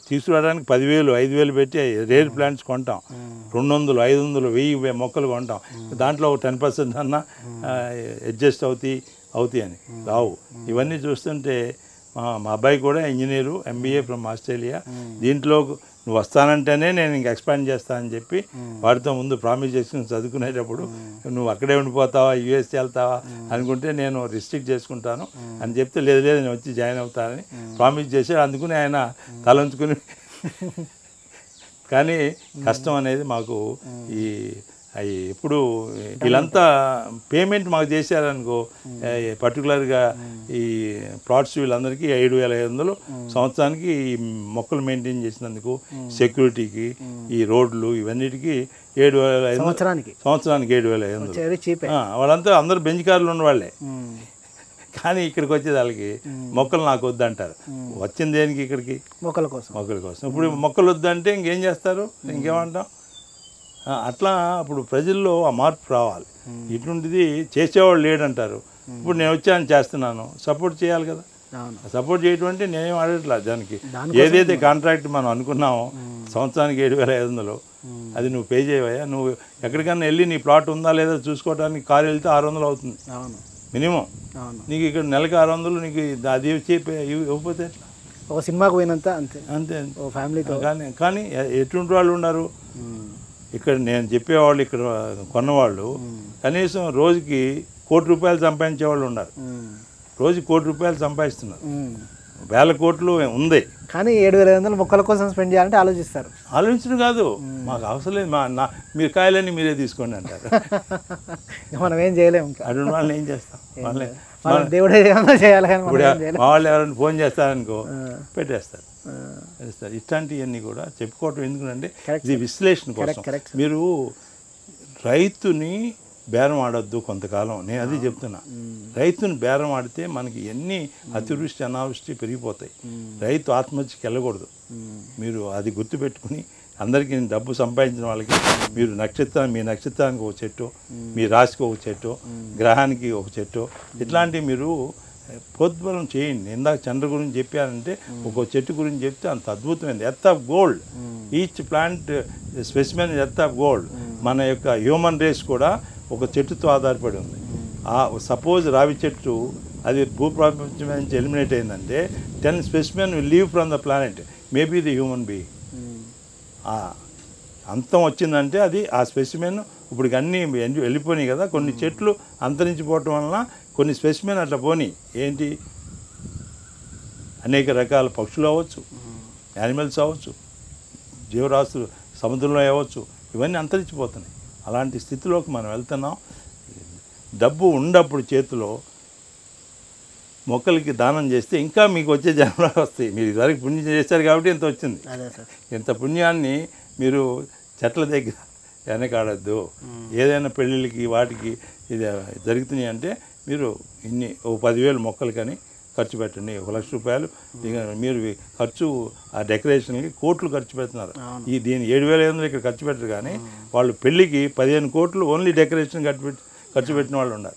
తీసుకురావడానికి 10,000 5,000 పెట్టి రేర్ ప్లాంట్స్ కొంటాం, 200 500 1000 మొక్కలు కొంటాం, దాంట్లో 10% అన్నా అడ్జస్ట్ అవుతాయి అని రావు. ఇవన్నీ చూస్తుంటే మా అబ్బాయి కూడా ఇంజనీరు, MBA ఫ్రమ్ ఆస్ట్రేలియా. దీంట్లో నువ్వు వస్తానంటేనే నేను ఇంక ఎక్స్పాండ్ చేస్తానని చెప్పి వాడితో ముందు ప్రామిస్ చేసుకుని చదువుకునేటప్పుడు నువ్వు అక్కడే ఉండిపోతావా, US వెళ్తావా అనుకుంటే నేను రిస్ట్రిక్ట్ చేసుకుంటాను అని చెప్తే లేదు నేను వచ్చి జాయిన్ అవుతానని ప్రామిస్ చేశాడు. అందుకుని ఆయన తలంచుకుని కానీ కష్టం అనేది మాకు అవి ఎప్పుడు వీళ్ళంతా పేమెంట్ మాకు చేశారనుకో, పర్టికులర్గా ఈ ప్లాట్స్ వీళ్ళందరికీ 7,500 సంవత్సరానికి ఈ మొక్కలు మెయింటైన్ చేసినందుకు, సెక్యూరిటీకి, ఈ రోడ్లు ఇవన్నిటికీ 7,500 సంవత్సరానికి 7,500. వాళ్ళంతా అందరూ బెంచ్ కార్లు ఉన్నవాళ్ళే. కానీ ఇక్కడికి వచ్చేది వాళ్ళకి మొక్కలు నాకు వద్దంటారు. వచ్చింది దేనికి ఇక్కడికి? మొక్కల కోసం. ఇప్పుడు మొక్కలు వద్దంటే ఇంకేం చేస్తారు, ఇంకేమంటాం? అట్లా అప్పుడు ప్రజల్లో ఆ మార్పు రావాలి. ఇటువంటిది చేసేవాళ్ళు లేడంటారు. ఇప్పుడు నేను వచ్చాను చేస్తున్నాను, సపోర్ట్ చేయాలి కదా. సపోర్ట్ చేయటం అంటే నేనేం అడగట్లా. దానికి ఏదైతే కాంట్రాక్ట్ మనం అనుకున్నామో సంవత్సరానికి 7,500 అది నువ్వు పే చేయవా. నువ్వు ఎక్కడికన్నా వెళ్ళి నీ ప్లాట్ ఉందా లేదా చూసుకోవడానికి కారు వెళ్తే 600 అవుతుంది మినిమం. నీకు ఇక్కడ నెలకు 600 నీకు అది ఇవ్వకపోతే ఎట్లా? ఒక సినిమాకు పోయినంత అంతే ఫ్యామిలీతో. కానీ ఎటువంటి వాళ్ళు ఉన్నారు ఇక్కడ? నేను చెప్పేవాళ్ళు ఇక్కడ కొన్నవాళ్ళు కనీసం రోజుకి ₹1,00,00,000 సంపాదించే వాళ్ళు ఉన్నారు. రోజుకి ₹1,00,00,000 సంపాదిస్తున్నారు. 1,000 కోట్లు ఉంది. కానీ 7,500 మొక్కల కోసం స్పెండ్ చేయాలంటే ఆలోచిస్తారు. ఆలోచించడం కాదు, మాకు అవసరం లేదు, మీరు కాయలన్నీ మీరే తీసుకోండి అంటారు. మనం ఏం చేయలేము. అటువంటి వాళ్ళని ఏం చేస్తాం? దేవుడే చేయాలి. మా వాళ్ళు ఎవరైనా ఫోన్ చేస్తారనుకో పెట్టేస్తారు. ఇట్లాంటివన్నీ కూడా చెప్పుకోవటం ఎందుకంటే ఇది విశ్లేషణ కోసం. మీరు రైతుని బేరం ఆడొద్దు కొంతకాలం. నేను అది చెప్తున్నా. రైతుని బేరం ఆడితే మనకి ఎన్ని అతివృష్టి అనావృష్టి పెరిగిపోతాయి. రైతు ఆత్మహత్యకి వెళ్ళకూడదు. మీరు అది గుర్తుపెట్టుకుని అందరికీ డబ్బు సంపాదించిన వాళ్ళకి మీరు మీ నక్షత్రానికి ఒక చెట్టు, మీ రాశికి ఒక చెట్టు, గ్రహానికి ఒక చెట్టు, ఇట్లాంటివి మీరు ప్రోద్బలం చేయండి. ఇందాక చంద్ర గురించి చెప్పారంటే ఒక చెట్టు గురించి చెప్తే అంత అద్భుతమైనది. Earth of gold, each plant specimen earth of gold. మన యొక్క హ్యూమన్ రేస్ కూడా ఒక చెట్టుతో ఆధారపడి ఉంది. సపోజ్ రావి చెట్టు అది భూప్రపంచం నుంచి ఎలిమినేట్ అయిందంటే 10 specimen will leave from the planet, maybe the human being. అంతం వచ్చిందంటే అది ఆ స్పెసిమెన్ ఇప్పుడు అన్నీ వెళ్ళిపోయినాయి కదా. కొన్ని చెట్లు అంతరించిపోవటం వలన కొన్ని స్పెసిమెన్ అట్లా పోనీ ఏంటి అనేక రకాల పక్షులు అవ్వచ్చు, యానిమల్స్ అవ్వచ్చు, జీవరాశులు సముద్రంలో అవ్వచ్చు, ఇవన్నీ అంతరించిపోతున్నాయి. అలాంటి స్థితిలోకి మనం వెళ్తున్నాం. డబ్బు ఉండప్పుడు చేతిలో మొక్కలకి దానం చేస్తే ఇంకా మీకు వచ్చే జన్మలు వస్తాయి. మీరు ఇదివరకు పుణ్యం చేశారు కాబట్టి ఇంత వచ్చింది. ఇంత పుణ్యాన్ని మీరు చెట్ల దగ్గర వెనకాడద్దు. ఏదైనా పెళ్ళిళ్ళకి వాటికి ఇది జరుగుతున్నాయి అంటే మీరు ఓ 10,000 మొక్కలు కానీ ఖర్చు పెట్టండి. ₹1,00,000 మీరు ఖర్చు ఆ డెకరేషన్కి కోట్లు ఖర్చు పెడుతున్నారు. దీని 7,500 ఇక్కడ ఖర్చు పెట్టరు. కానీ వాళ్ళు పెళ్ళికి 15 కోట్లు ఓన్లీ డెకరేషన్ ఖర్చు పెట్టిన వాళ్ళు ఉన్నారు.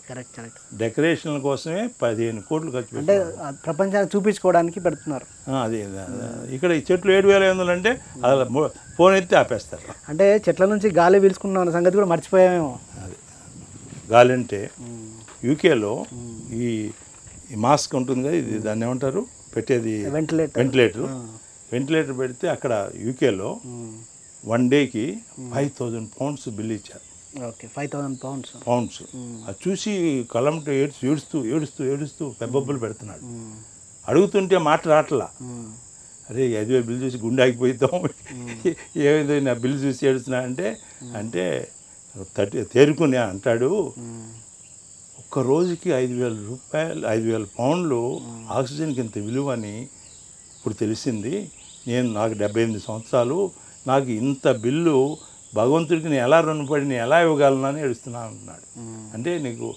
డెకరేషన్ కోసమే 15 కోట్లు ఖర్చు అంటే ప్రపంచాన్ని చూపించుకోవడానికి పెడుతున్నారు. అదే ఇక్కడ ఈ చెట్లు 7,500 అంటే అలా ఫోన్ ఎత్తి ఆపేస్తారు. అంటే చెట్ల నుంచి గాలి పీల్చుకున్న సంగతి కూడా మర్చిపోయామేమో. అది గాలి అంటే యూకేలో ఈ మాస్క్ ఉంటుంది కదా, ఇది దాన్ని ఏమంటారు పెట్టేది, వెంటిలేటర్ పెడితే అక్కడ యూకేలో 1 డేకి 5,000 పౌండ్స్ బిల్ ఇచ్చారు. 5,000 పౌండ్స్. అది చూసి కలంతో ఏడుస్తూ పెబ్బబ్బులు పెడుతున్నాడు. అడుగుతుంటే మాట రాట్లా. అరే 5,000 బిల్ చూసి గుండె ఆగిపోయిద్దాం, ఏదో నా బిల్ చూసి ఏడుస్తున్నా అంటే తేరుకుని అంటాడు, ఒక్క రోజుకి 5,000 రూపాయలు 5,000 పౌండ్లు ఆక్సిజన్కి ఇంత విలువ అని ఇప్పుడు తెలిసింది. నాకు 78 సంవత్సరాలు, నాకు ఇంత బిల్లు భగవంతుడికి నేను ఎలా రుణపడి నేను ఎలా ఇవ్వగలను అని ఏడుస్తున్నాను అన్నాడు. అంటే నీకు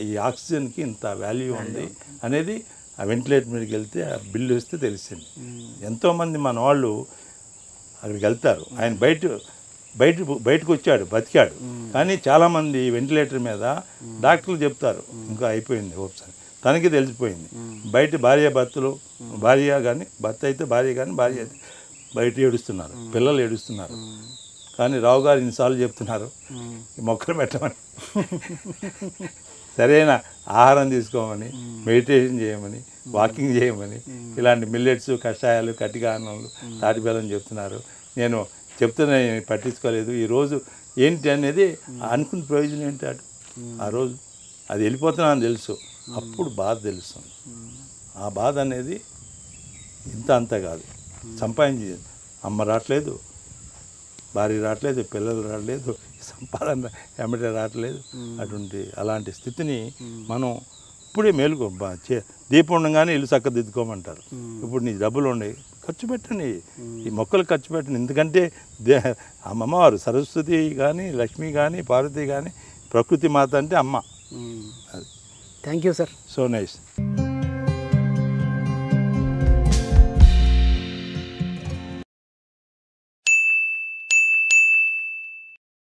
ఈ ఆక్సిజన్కి ఇంత వాల్యూ ఉంది అనేది ఆ వెంటిలేటర్ మీదకి వెళ్తే ఆ బిల్లు వస్తే తెలిసింది. ఎంతోమంది మన వాళ్ళు అక్కడికి వెళ్తారు. ఆయన బయటకు వచ్చాడు, బతికాడు. కానీ చాలామంది వెంటిలేటర్ మీద డాక్టర్లు చెప్తారు ఇంకా అయిపోయింది ఒకసారి, తనకి తెలిసిపోయింది. బయట భార్య కానీ భర్త అయితే భార్య కానీ భార్య అయితే బయట ఏడుస్తున్నారు, పిల్లలు ఏడుస్తున్నారు. కానీ రావు గారు ఇన్నిసార్లు చెప్తున్నారు మొక్కలు పెట్టమని, సరైన ఆహారం తీసుకోమని, మెడిటేషన్ చేయమని, వాకింగ్ చేయమని, ఇలాంటి మిల్లెట్స్, కషాయాలు, కట్టికారణాలు, తాటి బెల్లం చెప్తున్నారు. నేను చెప్తున్నా, పట్టించుకోలేదు. ఈరోజు ఏంటి అనేది అనుకున్న ప్రయోజనం ఏంటి ఆ రోజు అది వెళ్ళిపోతున్నా అని తెలుసు, అప్పుడు బాధ తెలుస్తుంది. ఆ బాధ అనేది ఇంత అంత కాదు. సంపాదించి అమ్మ రావట్లేదు, భార్య రావట్లేదు, పిల్లలు రావట్లేదు, సంపాదన ఎమ్మటే రావట్లేదు. అలాంటి స్థితిని మనం ఇప్పుడే మేలుకో. దీపం ఉండగానే ఇల్లు చక్కదిద్దుకోమంటారు. ఇప్పుడు నీ డబ్బులు ఉన్నాయి, ఖర్చు పెట్టండి, ఈ మొక్కలు ఖర్చు పెట్టండి. ఎందుకంటే అమ్మవారు సరస్వతి కానీ, లక్ష్మి కానీ, పార్వతి కానీ, ప్రకృతి మాత అంటే అమ్మ. Thank you sir. So nice.